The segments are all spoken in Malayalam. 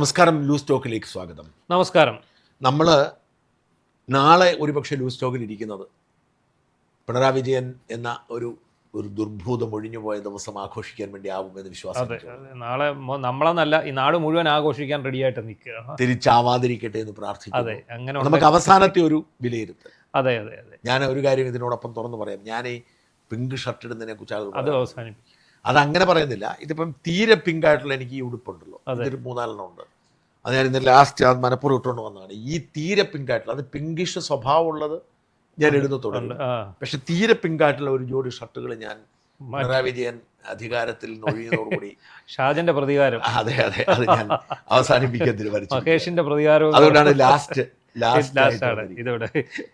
നമസ്കാരം. ലൂസ് ടോക്കിലേക്ക് സ്വാഗതം. നമസ്കാരം. നമ്മൾ നാളെ ഒരുപക്ഷെ ലൂസ് ടോക്കിൽ ഇരിക്കുന്നത് പിണറായി വിജയൻ എന്ന ഒരു ദുർഭൂതം ഒഴിഞ്ഞുപോയ ദിവസം ആഘോഷിക്കാൻ വേണ്ടി ആവുമെന്ന് വിശ്വാസം. അതെ, നാളെ നമ്മളെന്നല്ല ഈ നാട് മുഴുവൻ ആഘോഷിക്കാൻ റെഡിയായിട്ട് നിൽക്കുക. തിരിച്ചാവാതിരിക്കട്ടെ എന്ന് പ്രാർത്ഥിക്കുന്നു. അതെ, അങ്ങനെ നമുക്ക് അവസാനത്തെ ഒരു വിലയിരുത്തൽ. അതെ അതെ അതെ ഞാൻ ഒരു കാര്യം ഇതിനോടൊപ്പം തുറന്നു പറയാം. ഞാൻ ഈ പിങ്ക് ഷർട്ട് ഇടുന്നതിനെ കുറിച്ച് അത് അവസാനിപ്പിക്കും. അതങ്ങനെ പറയുന്നില്ല. ഇതിപ്പം തീരെ പിങ്ക് ആയിട്ടുള്ള എനിക്ക് ഈ ഉടുപ്പുണ്ടല്ലോ, ഇതൊരു 3-4 ഉണ്ട്. അത് ഞാൻ ഇന്ന് ലാസ്റ്റ് അത് മനപ്പുറം ഇട്ടുകൊണ്ട് വന്നതാണ്. ഈ തീരെ പിങ്ക് ആയിട്ടുള്ള, അത് പിങ്കിഷ് സ്വഭാവമുള്ളത് ഞാൻ ഇടുന്നു തുടങ്ങി. പക്ഷെ തീരെ പിങ്ക് ആയിട്ടുള്ള ഒരു ജോഡി ഷർട്ടുകൾ ഞാൻ പിണറായി വിജയൻ അധികാരത്തിൽ ഒഴിഞ്ഞതോടുകൂടി ഷാജന്റെ പ്രതികാരം, അതെ അതെ, അത് ഞാൻ അവസാനിപ്പിക്കാൻ തീരുമാനിച്ചു. മഹേഷിന്റെ പ്രതികാരം. അതുകൊണ്ടാണ് ലാസ്റ്റ് ഇതോടെ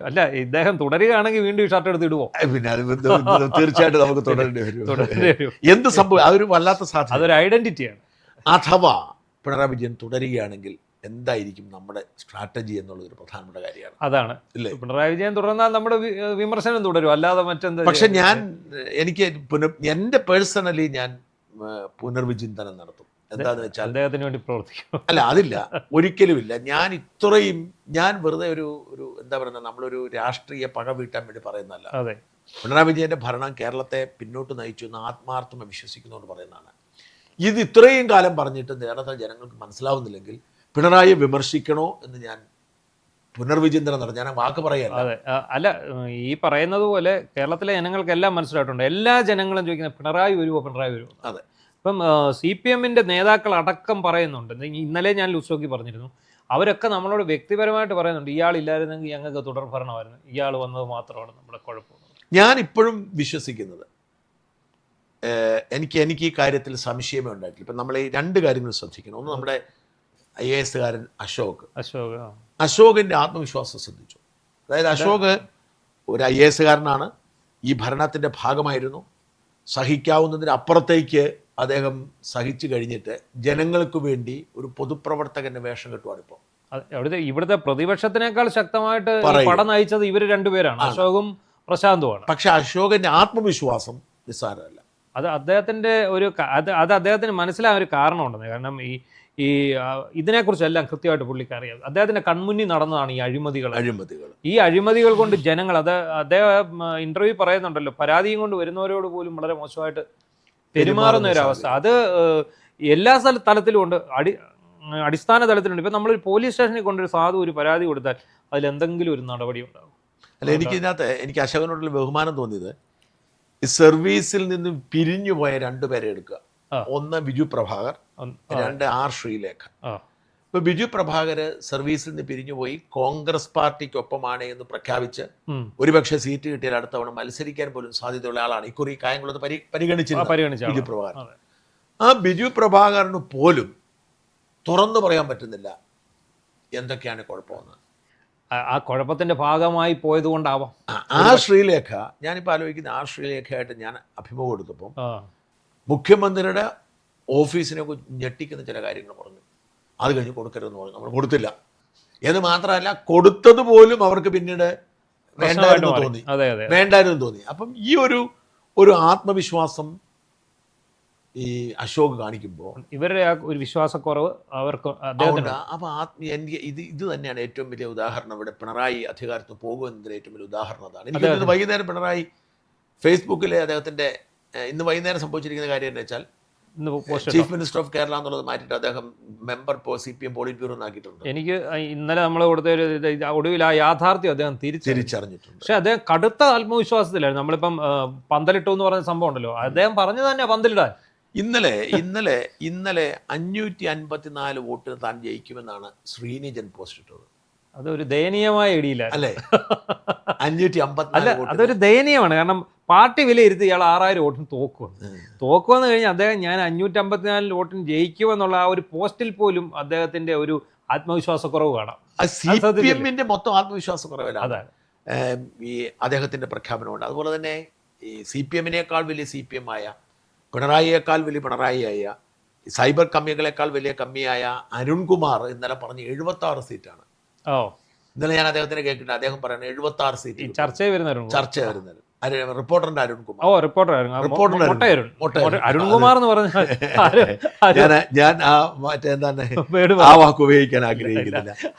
അല്ല, ഇദ്ദേഹം തുടരുകയാണെങ്കിൽ വീണ്ടും ഈ ഷർട്ട് എടുത്ത് ഇടുവോ? പിന്നെ അത് തീർച്ചയായിട്ടും നമുക്ക് തുടരേണ്ടി വരും. എന്ത് സംഭവം, അതൊരു വല്ലാത്ത സാധ്യത, അതൊരു ഐഡന്റിറ്റിയാണ്. അഥവാ പിണറായി വിജയൻ തുടരുകയാണെങ്കിൽ എന്തായിരിക്കും നമ്മുടെ സ്ട്രാറ്റജി എന്നുള്ളൊരു പ്രധാനപ്പെട്ട കാര്യമാണ്. അതാണ് പിണറായി വിജയൻ തുടർന്നാൽ നമ്മുടെ വിമർശനം തുടരും, അല്ലാതെ മറ്റെന്താ. പക്ഷെ എനിക്ക് എൻ്റെ പേഴ്സണലി ഞാൻ പുനർവിചിന്തനം നടത്തും. എന്താന്ന് വെച്ചാൽ അദ്ദേഹത്തിന് വേണ്ടി പ്രവർത്തിക്കും. അല്ല, അതില്ല, ഒരിക്കലുമില്ല. ഞാൻ വെറുതെ ഒരു എന്താ പറയുക, നമ്മളൊരു രാഷ്ട്രീയ പക വീട്ടാൻ വേണ്ടി പറയുന്നതല്ല. അതെ, പിണറായി വിജയന്റെ ഭരണം കേരളത്തെ പിന്നോട്ട് നയിച്ചു എന്ന് ആത്മാർത്ഥമായി വിശ്വസിക്കുന്നതുകൊണ്ട് പറയുന്നതാണ്. ഇത് ഇത്രയും കാലം പറഞ്ഞിട്ട് കേരളത്തിലെ ജനങ്ങൾക്ക് മനസ്സിലാവുന്നില്ലെങ്കിൽ പിണറായിയെ വിമർശിക്കണോ എന്ന് ഞാൻ പുനർവിചിന്തനം നടത്തി. ഞാൻ വാക്ക് പറയാല്ല. അതെ, അല്ല, ഈ പറയുന്നത് പോലെ കേരളത്തിലെ ജനങ്ങൾക്കെല്ലാം മനസ്സിലായിട്ടുണ്ട്. എല്ലാ ജനങ്ങളും ചോദിക്കുന്നത് പിണറായി വരുമോ, പിണറായി വരുമോ. അതെ, ഇപ്പം CPM-ന്റെ നേതാക്കൾ അടക്കം പറയുന്നുണ്ട്. ഇന്നലെ ഞാൻ ലൂസോക്കി പറഞ്ഞിരുന്നു, അവരൊക്കെ നമ്മളോട് വ്യക്തിപരമായിട്ട് പറയുന്നുണ്ട്, ഇയാളില്ലായിരുന്നെങ്കിൽ ഞങ്ങൾക്ക് തുടർ ഭരണമായിരുന്നു, ഇയാൾ വന്നത് മാത്രമാണ് നമ്മുടെ കുഴപ്പം. ഞാൻ ഇപ്പോഴും വിശ്വസിക്കുന്നത്, എനിക്ക് ഈ കാര്യത്തിൽ സംശയമേ ഉണ്ടായിട്ടില്ല. ഇപ്പം നമ്മൾ ഈ 2 കാര്യങ്ങൾ ശ്രദ്ധിക്കണം. ഒന്ന്, നമ്മുടെ IAS കാരൻ അശോകിൻ്റെ ആത്മവിശ്വാസം ശ്രദ്ധിച്ചു. അതായത് അശോക് ഒരു IAS കാരനാണ്, ഈ ഭരണത്തിൻ്റെ ഭാഗമായിരുന്നു. സഹിക്കാവുന്നതിന് അപ്പുറത്തേക്ക് അദ്ദേഹം സഹിച്ചു കഴിഞ്ഞിട്ട് ജനങ്ങൾക്ക് വേണ്ടി ഒരു പൊതുപ്രവർത്തകന്റെ വേഷം കെട്ടുവാണ് ഇപ്പോൾ. ഇവിടുത്തെ പ്രതിപക്ഷത്തിനേക്കാൾ ശക്തമായിട്ട് പട നയിച്ചത് ഇവർ രണ്ടുപേരാണ്, അശോകും പ്രശാന്തുമാണ്. പക്ഷെ അശോകന്റെ ആത്മവിശ്വാസം നിസ്സാരമല്ല. അത് അദ്ദേഹത്തിന്റെ അത് അദ്ദേഹത്തിന് മനസ്സിലായ ഒരു കാരണമുണ്ടെന്ന്. കാരണം ഈ ഇതിനെക്കുറിച്ചെല്ലാം കൃത്യമായിട്ട് പുള്ളിക്ക് അറിയാം. അദ്ദേഹത്തിന്റെ കൺമുന്നിൽ നടന്നതാണ് ഈ അഴിമതികൾ. ഈ അഴിമതികൾ കൊണ്ട് ജനങ്ങൾ, അദ്ദേഹം ഇന്റർവ്യൂ പറയുന്നുണ്ടല്ലോ, പരാതിയും കൊണ്ട് വരുന്നവരോട് പോലും വളരെ മോശമായിട്ട് പെരുമാറുന്ന ഒരു അവസ്ഥ. അത് എല്ലാ തലത്തിലും ഉണ്ട്, അടിസ്ഥാന തലത്തിലുണ്ട്. ഇപ്പം നമ്മളൊരു പോലീസ് സ്റ്റേഷനിൽ കൊണ്ടൊരു സാധു ഒരു പരാതി കൊടുത്താൽ അതിലെന്തെങ്കിലും ഒരു നടപടി ഉണ്ടാകും. അല്ല, എനിക്ക് അശോകനോടുള്ള ബഹുമാനം തോന്നിയത്, ഈ സർവീസിൽ നിന്ന് പിരിഞ്ഞു പോയ 2 പേരെ എടുക്കുക. ഒന്ന് ബിജു പ്രഭാകർ, 2 ആർ ശ്രീലേഖ. ഇപ്പൊ ബിജു പ്രഭാകർ സർവീസിൽ നിന്ന് പിരിഞ്ഞുപോയി കോൺഗ്രസ് പാർട്ടിക്കൊപ്പമാണ് എന്ന് പ്രഖ്യാപിച്ച് ഒരുപക്ഷെ സീറ്റ് കിട്ടിയാൽ അടുത്ത തവണ മത്സരിക്കാൻ പോലും സാധ്യതയുള്ള ആളാണ്. ഇക്കുറി കായംകുളത്ത് പരിഗണിച്ചിരുന്നു ബിജു പ്രഭാകർ. ആ ബിജു പ്രഭാകറിന് പോലും തുറന്നു പറയാൻ പറ്റുന്നില്ല എന്തൊക്കെയാണ് കുഴപ്പമെന്ന്. ആ കുഴപ്പത്തിന്റെ ഭാഗമായി പോയത് കൊണ്ടാവാം. ആ ശ്രീലേഖ, ഞാനിപ്പോൾ ആലോചിക്കുന്ന ആ ശ്രീലേഖയായിട്ട് ഞാൻ അഭിമുഖം എടുത്തപ്പോൾ മുഖ്യമന്ത്രിയുടെ ഓഫീസിനെ ഞെട്ടിക്കുന്ന ചില കാര്യങ്ങൾ പറഞ്ഞു. അത് കഴിഞ്ഞ് കൊടുക്കരുതെന്ന് പറഞ്ഞു. നമ്മൾ കൊടുത്തില്ല എന്ന് മാത്രമല്ല, കൊടുത്തത് പോലും അവർക്ക് പിന്നീട് വേണ്ടായിരുന്നു തോന്നി. അപ്പം ഈ ഒരു ആത്മവിശ്വാസം ഈ അശോക് കാണിക്കുമ്പോൾ ഇവരുടെ ഒരു വിശ്വാസക്കുറവ് അവർക്ക്. അപ്പൊ എനിക്ക് ഇത് തന്നെയാണ് ഏറ്റവും വലിയ ഉദാഹരണം. ഇവിടെ പിണറായി അധികാരത്തിൽ പോകുന്നതിന് ഏറ്റവും വലിയ ഉദാഹരണം അതാണ്. എനിക്ക് വൈകുന്നേരം പിണറായി ഫേസ്ബുക്കിലെ അദ്ദേഹത്തിന്റെ ഇന്ന് വൈകുന്നേരം സംഭവിച്ചിരിക്കുന്ന കാര്യം എന്ന് വെച്ചാൽ, ചീഫ് മിനിസ്റ്റർ ഓഫ് കേരള എന്നുള്ളത് മാറ്റിയിട്ട് അദ്ദേഹം മെമ്പർ CPM പോളിറ്റ് ബ്യൂറോ ആക്കിയിട്ടുണ്ട്. എനിക്ക് ഇന്നലെ നമ്മൾ കൊടുത്ത ഒരു ഒടുവിൽ ആ യാഥാർത്ഥ്യം അദ്ദേഹം തിരിച്ചറിഞ്ഞിട്ടുണ്ട്. പക്ഷെ അദ്ദേഹം കടുത്ത ആത്മവിശ്വാസത്തിലായിരുന്നു. നമ്മളിപ്പം പന്തലിട്ടു എന്ന് പറഞ്ഞ സംഭവം ഉണ്ടല്ലോ, അദ്ദേഹം പറഞ്ഞു തന്നെ പന്തലിടാൻ. ഇന്നലെ 554 വോട്ടിന് താൻ ജയിക്കുമെന്നാണ് ശ്രീനിജൻ പോസ്റ്റ് ഇട്ടത്. അതൊരു ദയനീയമായ ഇടിയില്ല അല്ലേ? 554. അതൊരു ദയനീയമാണ്. കാരണം പാർട്ടി വിലയിരുത്തി ഇയാൾ 6000 വോട്ടിന് തോക്കുമെന്ന് കഴിഞ്ഞാൽ അദ്ദേഹം ഞാൻ 554 വോട്ടിന് ജയിക്കുമെന്നുള്ള ആ ഒരു പോസ്റ്റിൽ പോലും അദ്ദേഹത്തിന്റെ ഒരു ആത്മവിശ്വാസക്കുറവ് കാണാം. CPM-ന്റെ മൊത്തം ആത്മവിശ്വാസക്കുറവിലാണ് ഈ അദ്ദേഹത്തിന്റെ പ്രഖ്യാപനമുണ്ട്. അതുപോലെ തന്നെ ഈ CPM-നേക്കാൾ വലിയ CPM ആയ, പിണറായിയേക്കാൾ വലിയ പിണറായിയായ, സൈബർ കമ്മികളെക്കാൾ വലിയ കമ്മിയായ അരുൺകുമാർ ഇന്നലെ പറഞ്ഞ് 76 സീറ്റാണ്. ഇന്നലെ ഞാൻ അദ്ദേഹത്തിനെ കേട്ടിട്ടുണ്ട്. അദ്ദേഹം പറയുന്നത് 76 സീറ്റ് ചർച്ച വരുന്നത്. റിപ്പോർട്ടറിന്റെ അരുൺകുമാർ. ഓ, റിപ്പോർട്ടറായിരുന്നു. അരുൺകുമാർ എന്ന് പറഞ്ഞാൽ ഞാൻ മറ്റേ എന്താണ് ആ വാക്ക് ഉപയോഗിക്കാൻ ആഗ്രഹിക്കുന്നില്ല.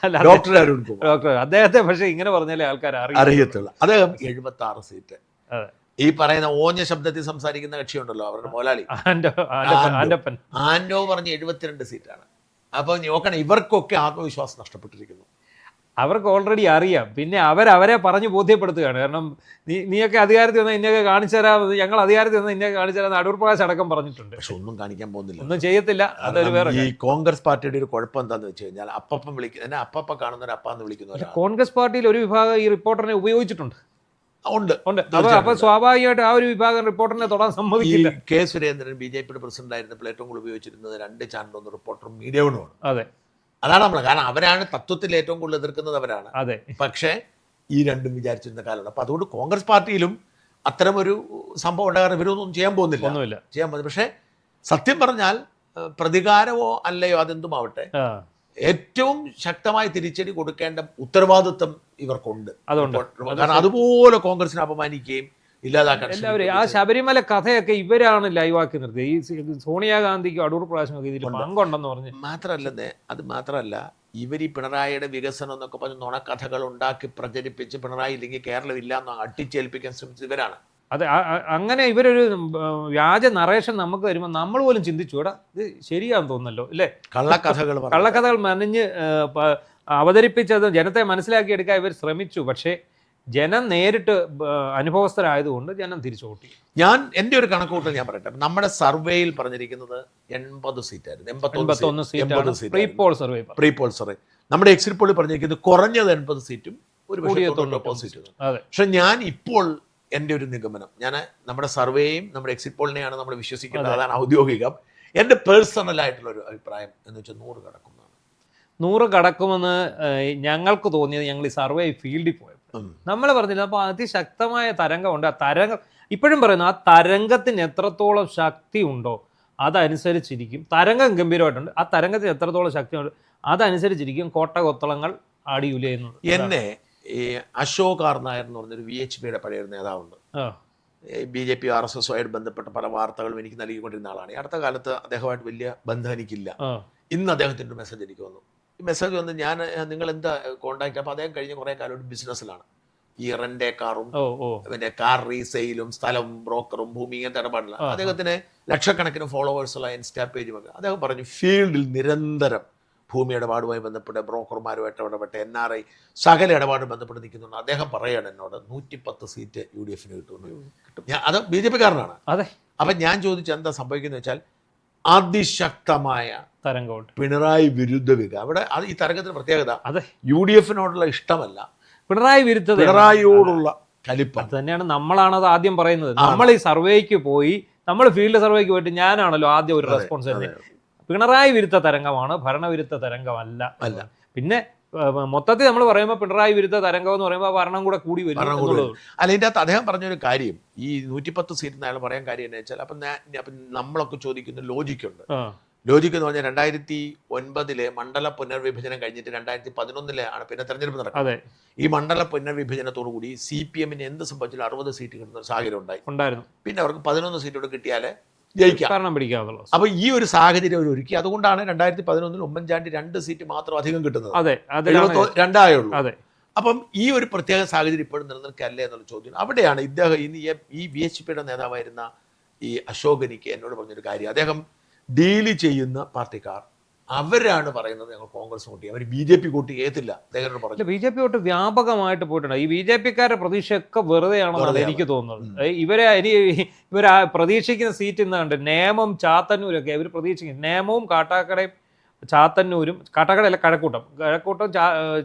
ഡോക്ടർ അരുൺകുമാർ. ഡോക്ടർ അദ്ദേഹത്തെ പക്ഷെ ഇങ്ങനെ പറഞ്ഞാലേ ആൾക്കാർ അറിയത്തുള്ളൂ. അദ്ദേഹം 76 സീറ്റ്. ഈ പറയുന്ന ഓഞ്ഞ ശബ്ദത്തിൽ സംസാരിക്കുന്ന കക്ഷിയുണ്ടല്ലോ, അവരുടെ മോലാളി ആൻഡോ പറഞ്ഞ് 72 സീറ്റാണ്. അപ്പൊ നോക്കണം, ഇവർക്കൊക്കെ ആത്മവിശ്വാസം നഷ്ടപ്പെട്ടിരിക്കുന്നു. അവർക്ക് ഓൾറെഡി അറിയാം. പിന്നെ അവരെ പറഞ്ഞ് ബോധ്യപ്പെടുത്തുകയാണ്. കാരണം നീയൊക്കെ അധികാരത്തിൽ വന്നാൽ ഇന്നൊക്കെ കാണിച്ചു തരാം, ഞങ്ങൾ അധികാരത്തിൽ വന്നാൽ ഇന്നൊക്കെ കാണിച്ചു തരാം, അടൂർ പ്രകാശ് അടക്കം പറഞ്ഞിട്ടുണ്ട്. പക്ഷെ ഒന്നും കാണിക്കാൻ പോകുന്നില്ല, ഒന്നും ചെയ്യത്തില്ല. അതൊരു വേറെ ഈ കോൺഗ്രസ് പാർട്ടിയുടെ ഒരു കുഴപ്പം എന്താന്ന് വെച്ച് കഴിഞ്ഞാൽ അപ്പം വിളിക്കുന്ന അപ്പ കാണുന്നവർ അപ്പാന്ന് വിളിക്കുന്നവർ. കോൺഗ്രസ് പാർട്ടിയിൽ ഒരു വിഭാഗം ഈ റിപ്പോർട്ടറിനെ ഉപയോഗിച്ചിട്ടുണ്ട്. ഉണ്ട്. അപ്പൊ സ്വാഭാവികമായിട്ട് ആ ഒരു വിഭാഗം റിപ്പോർട്ടറിനെ തൊടാൻ സമ്മതിക്കില്ല. കെ സുരേന്ദ്രൻ ബിജെപിയുടെ പ്രസിഡന്റ് ആയിരുന്നപ്പോൾ ഏറ്റവും കൂടുതൽ ഉപയോഗിച്ചിരുന്നത് 2 ചാനലൊന്ന് റിപ്പോർട്ടറും മീഡിയവുമാണ്. അതെ, അതാണ് നമ്മൾ. കാരണം അവരാണ് തത്വത്തിൽ ഏറ്റവും കൂടുതൽ എതിർക്കുന്നത് അവരാണ്. അതെ. പക്ഷേ ഈ രണ്ടും വിചാരിച്ചിരുന്ന കാലമാണ്. അപ്പൊ അതുകൊണ്ട് കോൺഗ്രസ് പാർട്ടിയിലും അത്തരം ഒരു സംഭവം ഉണ്ടാകാൻ ഇവരൊന്നും ചെയ്യാൻ പോകുന്നില്ല. പക്ഷെ സത്യം പറഞ്ഞാൽ പ്രതികാരമോ അല്ലയോ അതെന്തുമാവട്ടെ, ഏറ്റവും ശക്തമായി തിരിച്ചടി കൊടുക്കേണ്ട ഉത്തരവാദിത്വം ഇവർക്കുണ്ട്. കാരണം അതുപോലെ കോൺഗ്രസിനെ അപമാനിക്കുകയും ഇല്ലാതാക്കാൻ എല്ലാവരും. ആ ശബരിമല കഥയൊക്കെ ഇവരാണ് ലൈവാക്കി നിർത്തിയത്. ഈ സോണിയാഗാന്ധിക്കും അടൂർ പ്രകാശിനും ഇതിൽ പങ്കുണ്ടെന്ന് പറഞ്ഞു. അത് മാത്രമല്ല, ഇവർ ഈ പിണറായിയുടെ വികസനം എന്നൊക്കെ പറഞ്ഞ് നുണക്കഥകൾ ഉണ്ടാക്കി പ്രചരിപ്പിച്ച് പിണറായി ഇല്ലെങ്കിൽ കേരളം ഇല്ല എന്ന് അട്ടിച്ചേൽപ്പിക്കാൻ ശ്രമിച്ചത് ഇവരാണ്. അതെ, അങ്ങനെ ഇവരൊരു വ്യാജ നറേഷൻ നമുക്ക് വരുമ്പോൾ നമ്മൾ പോലും ചിന്തിച്ചു, എടാ ഇത് ശരിയാന്ന് തോന്നുന്നല്ലോ അല്ലേ. കള്ളക്കഥകൾ മനഞ്ഞ് അവതരിപ്പിച്ചത് ജനത്തെ മനസ്സിലാക്കിയെടുക്കാൻ ഇവർ ശ്രമിച്ചു. പക്ഷേ ജനം നേരിട്ട് അനുഭവസ്ഥരായതുകൊണ്ട് ജനം തിരിച്ചു വോട്ട് ചെയ്യും. എൻ്റെ ഒരു കണക്കൂട്ടൽ ഞാൻ പറയട്ടെ. നമ്മുടെ സർവേയിൽ പറഞ്ഞിരിക്കുന്നത് 80 സീറ്റായിരുന്നു. 81 സീറ്റ് പ്രീ പോൾ സർവേ. നമ്മുടെ എക്സിറ്റ് പോളിൽ പറഞ്ഞിരിക്കുന്നത് കുറഞ്ഞത് 80 സീറ്റും ഒരു സീറ്റും. പക്ഷെ ഞാൻ ഇപ്പോൾ എൻ്റെ ഒരു നിഗമനം, ഞാൻ നമ്മുടെ സർവേയും നമ്മുടെ എക്സിറ്റ് പോളിനെയാണ് നമ്മൾ വിശ്വസിക്കുന്നത്, അതാണ് ഔദ്യോഗികം. എൻ്റെ പേഴ്സണലായിട്ടുള്ളൊരു അഭിപ്രായം എന്ന് വെച്ചാൽ 100 കടക്കുന്നതാണ്. 100 കടക്കുമെന്ന് ഞങ്ങൾക്ക് തോന്നിയത് ഞങ്ങൾ ഈ സർവേ ഫീൽഡിൽ പോയപ്പോൾ നമ്മൾ പറഞ്ഞില്ല. അപ്പോൾ അതിശക്തമായ തരംഗമുണ്ട്. ആ തരംഗം ഇപ്പോഴും പറയുന്നു, ആ തരംഗത്തിന് എത്രത്തോളം ശക്തി ഉണ്ടോ അതനുസരിച്ചിരിക്കും. തരംഗം ഗംഭീരമായിട്ടുണ്ട്, ആ തരംഗത്തിന് എത്രത്തോളം ശക്തിയുണ്ട് അതനുസരിച്ചിരിക്കും കോട്ടകൊത്തളങ്ങൾ ആടിയുലയുന്നത്. എന്നെ ഈ അശോക് ആർ നായർ എന്ന് പറഞ്ഞൊരു VHPയുടെ പഴയ ഒരു നേതാവുണ്ട്. BJP RSS ആയിട്ട് ബന്ധപ്പെട്ട പല വാർത്തകളും എനിക്ക് നൽകിക്കൊണ്ടിരുന്ന ആളാണ്. അടുത്ത കാലത്ത് അദ്ദേഹമായിട്ട് വലിയ ബന്ധം എനിക്കില്ല. ഇന്ന് അദ്ദേഹത്തിൻ്റെ ഒരു മെസ്സേജ് എനിക്ക് വന്നു. ഈ മെസ്സേജ് വന്ന് നിങ്ങൾ എന്താ കോൺടാക്ട്. അപ്പോൾ അദ്ദേഹം കഴിഞ്ഞ കുറേ കാലം ബിസിനസ്സിലാണ്. ഈ റെൻ്റെ കാറും പിന്നെ കാർ റീസെയിലും സ്ഥലവും ബ്രോക്കറും ഭൂമി ഇങ്ങനത്തെ ഇടപാടില്ല. അദ്ദേഹത്തിന് ലക്ഷക്കണക്കിന് ഫോളോവേഴ്സുള്ള ഇൻസ്റ്റാ പേജും ഒക്കെ. അദ്ദേഹം പറഞ്ഞു, ഫീൽഡിൽ നിരന്തരം ഭൂമി ഇടപാടുമായി ബന്ധപ്പെട്ട് ബ്രോക്കർമാരുമായിട്ട് ഇടപെട്ട് NRI സകല ഇടപാടും ബന്ധപ്പെട്ട് നിൽക്കുന്നുണ്ട്. അദ്ദേഹം പറയാണ് എന്നോട് 110 സീറ്റ് UDF കിട്ടും. അത് BJP കാരനാണ്. അതെ. അപ്പം ഞാൻ ചോദിച്ചു എന്താ സംഭവിക്കുന്നത് വെച്ചാൽ അതിശക്തമായ തരംഗമുണ്ട്, പിണറായി വിരുദ്ധ അവിടെ ഈ തരംഗത്തിന് പ്രത്യേകത UDFനോടുള്ള ഇഷ്ടമല്ല, പിണറായിയോടുള്ള കലിപ്പ് തന്നെയാണ്. നമ്മളാണത് ആദ്യം പറയുന്നത്. നമ്മൾ ഈ സർവേക്ക് പോയി, നമ്മൾ ഫീൽഡ് സർവേക്ക് പോയിട്ട് ഞാനാണല്ലോ ആദ്യം ഒരു റെസ്പോൺസ്. പിണറായി വിരുദ്ധ തരംഗമാണ്, ഭരണവിരുദ്ധ തരംഗമല്ല. പിന്നെ മൊത്തത്തിൽ നമ്മൾ പറയുമ്പോൾ പിണറായി വിരുദ്ധ തരംഗം എന്ന് പറയുമ്പോൾ ഭരണം കൂടെ കൂടി വരും. അല്ല, ഇതിൻ്റെ അകത്ത് അദ്ദേഹം പറഞ്ഞൊരു കാര്യം, ഈ 110 സീറ്റ് അയാൾ പറയാൻ കാര്യം എന്ന് വെച്ചാൽ, അപ്പം നമ്മളൊക്കെ ചോദിക്കുന്ന ലോജിക്കുണ്ട്. ലോജിക്ക് എന്ന് പറഞ്ഞാൽ 2009 മണ്ഡല പുനർവിഭജനം കഴിഞ്ഞിട്ട് 2011 ആണ് പിന്നെ തെരഞ്ഞെടുപ്പ് നടക്കുന്നത്. ഈ മണ്ഡല പുനർവിഭജനത്തോടു കൂടി CPMന് എന്ത് സംഭവിച്ചാലും 60 സീറ്റ് കിട്ടുന്ന സാഹചര്യം ഉണ്ടായിരുന്നു. പിന്നെ അവർക്ക് 11 സീറ്റോട് കിട്ടിയാൽ ജയിക്കാം. അപ്പൊ ഈ ഒരു സാഹചര്യം അവർ ഒരുക്കി. അതുകൊണ്ടാണ് 2011 ഉമ്മൻചാണ്ടി 2 സീറ്റ് മാത്രം അധികം കിട്ടുന്നത്. 72 അപ്പം ഈ ഒരു പ്രത്യേക സാഹചര്യം ഇപ്പോഴും നിലനിൽക്കല്ലേ എന്നുള്ള ചോദ്യം. അവിടെയാണ് ഇദ്ദേഹം ഈ VHPയുടെ നേതാവായിരുന്ന ഈ അശോകനിക്ക് എന്നോട് പറഞ്ഞൊരു കാര്യം. അദ്ദേഹം ഡീല് ചെയ്യുന്ന പാർട്ടിക്കാർ അവരാണ് പറയുന്നത് ഞങ്ങൾ കോൺഗ്രസ് വോട്ട് ചെയ്യും, അവർ BJP വോട്ട് ചെയ്യത്തില്ല. അദ്ദേഹം പറഞ്ഞു BJP വോട്ട് വ്യാപകമായിട്ട് പോയിട്ടുണ്ട്. ഈ BJPക്കാരുടെ പ്രതീക്ഷയൊക്കെ വെറുതെയാണെന്നാണ് എനിക്ക് തോന്നുന്നത്. ഇവർ പ്രതീക്ഷിക്കുന്ന സീറ്റ് ഇന്ന് കണ്ട് നേമം ചാത്തന്നൂരൊക്കെ ഇവർ പ്രതീക്ഷിക്കുന്നു. നേമവും കാട്ടാക്കടയും ചാത്തന്നൂരും, കാട്ടാക്കടയല്ല കഴക്കൂട്ടം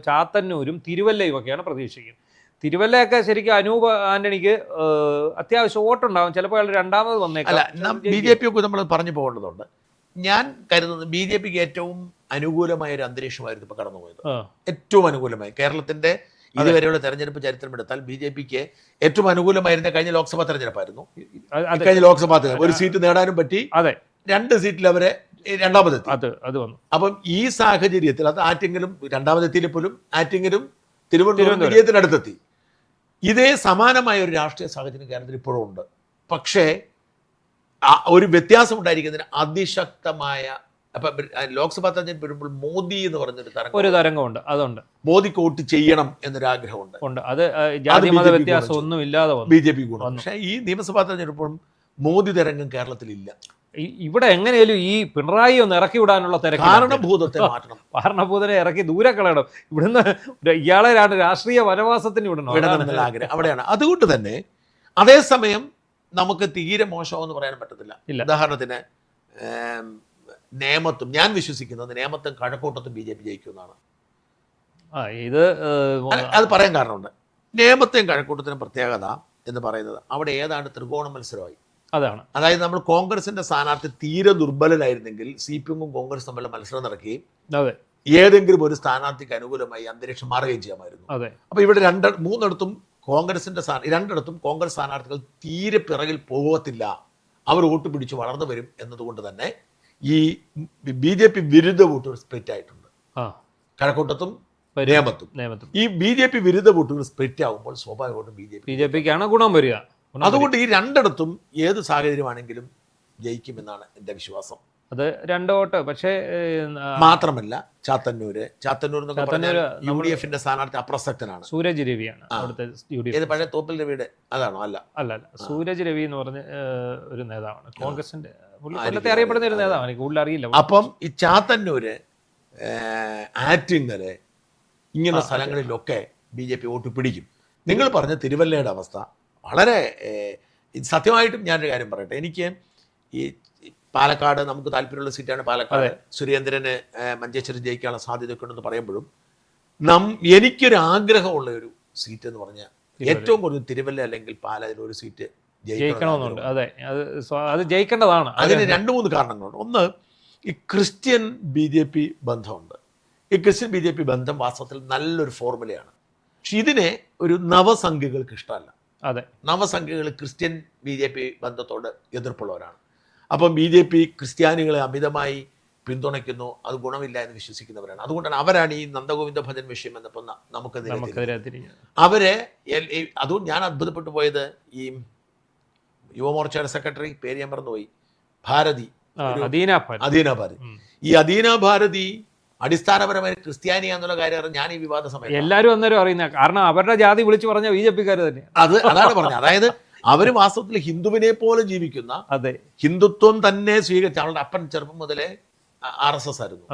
ചാത്തന്നൂരും തിരുവല്ലയും ഒക്കെയാണ് പ്രതീക്ഷിക്കുന്നത്. തിരുവല്ലയൊക്കെ ശരിക്കും അനൂപ് ആന്റണിക്ക് അത്യാവശ്യം വോട്ടുണ്ടാകും. ചിലപ്പോൾ അയാൾ രണ്ടാമത് വന്നേക്കാം. BJP ഒക്കെ നമ്മൾ പറഞ്ഞു പോകേണ്ടതുണ്ട്. ഞാൻ കരുതുന്നത് BJPക്ക് ഏറ്റവും അനുകൂലമായ ഒരു അന്തരീക്ഷമായിരുന്നു ഇപ്പോൾ കടന്നുപോയത്. ഏറ്റവും അനുകൂലമായി കേരളത്തിന്റെ ഇതുവരെയുള്ള തെരഞ്ഞെടുപ്പ് ചരിത്രം എടുത്താൽ BJPക്ക് ഏറ്റവും അനുകൂലമായിരുന്ന കഴിഞ്ഞ ലോക്സഭാ തെരഞ്ഞെടുപ്പായിരുന്നു. കഴിഞ്ഞ ലോക്സഭാ തെരഞ്ഞെടുപ്പ് ഒരു സീറ്റ് നേടാനും പറ്റി. 2 സീറ്റിൽ അവരെ രണ്ടാമതെത്തി. അപ്പം ഈ സാഹചര്യത്തിൽ അത് ആറ്റിങ്ങലും രണ്ടാമതെത്തിയിൽ പോലും ആറ്റിങ്ങലും തിരുവനന്തപുരം വിജയത്തിനടുത്തെത്തി. ഇതേ സമാനമായ ഒരു രാഷ്ട്രീയ സാഹചര്യം കേരളത്തിൽ ഇപ്പോഴും ഉണ്ട്. പക്ഷേ ഒരു വ്യത്യാസം ഉണ്ടായിരിക്കുന്നതിന് അതിശക്തമായ ലോക്സഭാ തെരഞ്ഞെടുപ്പ് വരുമ്പോൾ മോദി എന്ന് പറഞ്ഞൊരു തരംഗമുണ്ട്. അതുണ്ട്, മോദിക്ക് വോട്ട് ചെയ്യണം എന്നൊരാഗ്രഹമുണ്ട്. അത് ജാതി മത വ്യത്യാസം ഒന്നും ഇല്ലാതെ BJP ഗുണം. പക്ഷേ ഈ നിയമസഭാ തെരഞ്ഞെടുപ്പും മോദി തരംഗം കേരളത്തിലില്ല. ഇവിടെ എങ്ങനെയാലും ഈ പിണറായി ഒന്ന് ഇറക്കി വിടാനുള്ള തിരക്ക്, കാരണഭൂതത്തെ മാറ്റണം, കാരണഭൂതനെ ഇറക്കി ദൂരെ കളയണം, ഇവിടുന്ന് ഇയാളെ രാഷ്ട്രീയ വനവാസത്തിന് വിടണമെന്നുള്ള ആഗ്രഹം അവിടെയാണ്. അതുകൊണ്ട് തന്നെ അതേസമയം നമുക്ക് തീരെ മോശമെന്ന് പറയാൻ പറ്റത്തില്ല. ഉദാഹരണത്തിന് നേമത്തും, ഞാൻ വിശ്വസിക്കുന്നത് നേമത്തും കഴക്കൂട്ടത്തും BJP ജയിക്കുമെന്നാണ്. അത് പറയാൻ കാരണമുണ്ട്. നേമത്തെയും കഴക്കൂട്ടത്തിനും പ്രത്യേകത എന്ന് പറയുന്നത് അവിടെ ഏതാണ്ട് ത്രികോണ മത്സരമായി. അതായത് നമ്മൾ കോൺഗ്രസിന്റെ സ്ഥാനാർത്ഥി തീരെ ദുർബലനായിരുന്നെങ്കിൽ CPM-ഉം കോൺഗ്രസ് തമ്മിലുള്ള മത്സരം നടക്കുകയും ഏതെങ്കിലും ഒരു സ്ഥാനാർത്ഥിക്ക് അനുകൂലമായി അന്തരീക്ഷം മാറുകയും ചെയ്യാമായിരുന്നു. അപ്പൊ ഇവിടെ മൂന്നിടത്തും കോൺഗ്രസിന്റെ രണ്ടിടത്തും കോൺഗ്രസ് സ്ഥാനാർത്ഥികൾ തീരെ പിറകിൽ പോകത്തില്ല, അവർ വോട്ട് പിടിച്ച് വളർന്നു വരും എന്നതുകൊണ്ട് തന്നെ ഈ BJP വിരുദ്ധ വോട്ടുകൾ സ്പ്ലിറ്റ് ആയിട്ടുണ്ട് കഴക്കൂട്ടത്തും നേമത്തും. ഈ BJP വിരുദ്ധ വോട്ടുകൾ സ്പ്ലിറ്റ് ആകുമ്പോൾ സ്വാഭാവികമായിട്ടും BJPക്കാണ് ഗുണം വരിക. അതുകൊണ്ട് ഈ രണ്ടിടത്തും ഏത് സാഹചര്യമാണെങ്കിലും ജയിക്കുമെന്നാണ് എൻ്റെ വിശ്വാസം. അത് 2 വോട്ട്. പക്ഷേ മാത്രമല്ല ചാത്തന്നൂർ UDF-ന്റെ സ്ഥാനാർത്ഥി അപ്രസക്തനാണ്, സൂരജ് രവിയാണ് അവിടുത്തെ UDF. പഴയ തോപ്പിൽ രവിയുടെ അതാണോ? അല്ല, സൂരജ് രവി എന്ന് പറഞ്ഞ ഒരു നേതാവാണ്, കോൺഗ്രസിന്റെ അറിയപ്പെടുന്ന ഒരു നേതാവാണ്, എനിക്ക് കൂടുതൽ അറിയില്ല. അപ്പം ഈ ചാത്തന്നൂര്, ആറ്റിങ്ങല് ഇങ്ങനെ സ്ഥലങ്ങളിലൊക്കെ BJP വോട്ട് പിടിക്കും. നിങ്ങൾ പറഞ്ഞ തിരുവല്ലയുടെ അവസ്ഥ വളരെ സത്യമായിട്ടും ഞാനൊരു കാര്യം പറയട്ടെ. എനിക്ക് ഈ പാലക്കാട് നമുക്ക് താല്പര്യമുള്ള സീറ്റാണ് പാലക്കാട്. സുരേന്ദ്രന് മഞ്ചേശ്വരം ജയിക്കാനുള്ള സാധ്യതയൊക്കെ ഉണ്ടെന്ന് പറയുമ്പോഴും എനിക്കൊരു ആഗ്രഹമുള്ള ഒരു സീറ്റ് എന്ന് പറഞ്ഞാൽ ഏറ്റവും കൂടുതൽ തിരുവല്ല അല്ലെങ്കിൽ പാലയിൽ ഒരു സീറ്റ് ജയിക്കണമെന്നുണ്ട്. അതെ, അത് ജയിക്കേണ്ടതാണ്. അതിന് 2-3 കാരണങ്ങളുണ്ട്. ഒന്ന്, ഈ ക്രിസ്ത്യൻ BJP ബന്ധമുണ്ട്. ഈ ക്രിസ്ത്യൻ BJP ബന്ധം വാസ്തവത്തിൽ നല്ലൊരു ഫോർമുലയാണ്. പക്ഷെ ഇതിനെ ഒരു നവസംഖ്യകൾക്ക് ഇഷ്ടമല്ല. നവസംഖ്യകൾ ക്രിസ്ത്യൻ BJP ബന്ധത്തോട് എതിർപ്പുള്ളവരാണ്. അപ്പം BJP ക്രിസ്ത്യാനികളെ അമിതമായി പിന്തുണയ്ക്കുന്നു, അത് ഗുണമില്ല എന്ന് വിശ്വസിക്കുന്നവരാണ്. അതുകൊണ്ടാണ് അവരാണ് ഈ നന്ദഗോവിന്ദ ഭജൻ വിഷയം എന്നപ്പോൾ നമുക്കെതിരെ അവരെ. അതുകൊണ്ട് ഞാൻ അത്ഭുതപ്പെട്ടു പോയത് ഈ യുവമോർച്ചയുടെ സെക്രട്ടറി, പേര് ഞാൻ മറന്നുപോയി, അദീന ഭാരതി. ഈ അദീന ഭാരതി അടിസ്ഥാനപരമായി ക്രിസ്ത്യാനിയാന്നുള്ള കാര്യം ഞാൻ ഈ വിവാദ സമയത്ത് എല്ലാവരും അന്നേരം അറിയുന്ന, കാരണം അവരുടെ ജാതി വിളിച്ചു പറഞ്ഞ BJP-ക്കാർ തന്നെയാണ്. അതാണ് പറഞ്ഞത്. അതായത് അവര് വാസ്തവത്തിൽ ഹിന്ദുവിനെ പോലെ ജീവിക്കുന്ന, ഹിന്ദുത്വം തന്നെ സ്വീകരിച്ച, അവളുടെ അപ്പൻ ചെറുപ്പം മുതലേ RSS ആയിരുന്നു.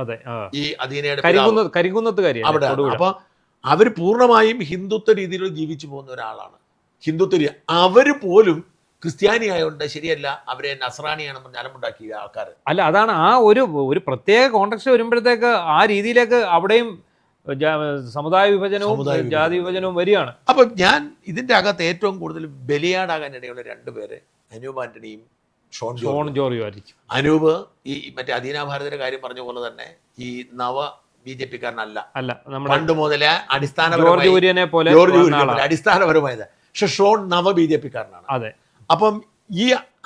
ഈ അദീനയുടെ കരിങ്കുന്നത്തുകാരി അവിടെ. അപ്പൊ അവര് പൂർണ്ണമായും ഹിന്ദുത്വ രീതിയിൽ ജീവിച്ചു പോകുന്ന ഒരാളാണ്. അവര് പോലും ക്രിസ്ത്യാനി ആയതുകൊണ്ട് ശരിയല്ല, അവരെ നസ്രാണിയാണെന്ന് പറഞ്ഞ് അലമുണ്ടാക്കിയ ആൾക്കാർ അല്ല. അതാണ് ആ ഒരു പ്രത്യേക കോൺടെക്സ്റ്റ് വരുമ്പോഴത്തേക്ക് ആ രീതിയിലേക്ക് അവിടെയും സമുദായ വിഭജനവും ജാതി വിഭജനവും വരികയാണ്. അപ്പൊ ഞാൻ ഇതിന്റെ അകത്ത് ഏറ്റവും കൂടുതൽ ബലിയാടാകാൻ ഇടയുള്ള 2 പേര് അനൂപ് ആന്റണിയും ഷോൺ ജോർജും ആയിരിക്കും. അനൂപ് ഈ മറ്റേ അദീന ഭാരതിയുടെ കാര്യം പറഞ്ഞ പോലെ തന്നെ ഈ നവ BJP-കാരനല്ല, പണ്ട് മുതലേ അടിസ്ഥാനപരമായത്. പക്ഷെ ഷോൺ നവ BJP-കാരനാണ്. അപ്പം ഈ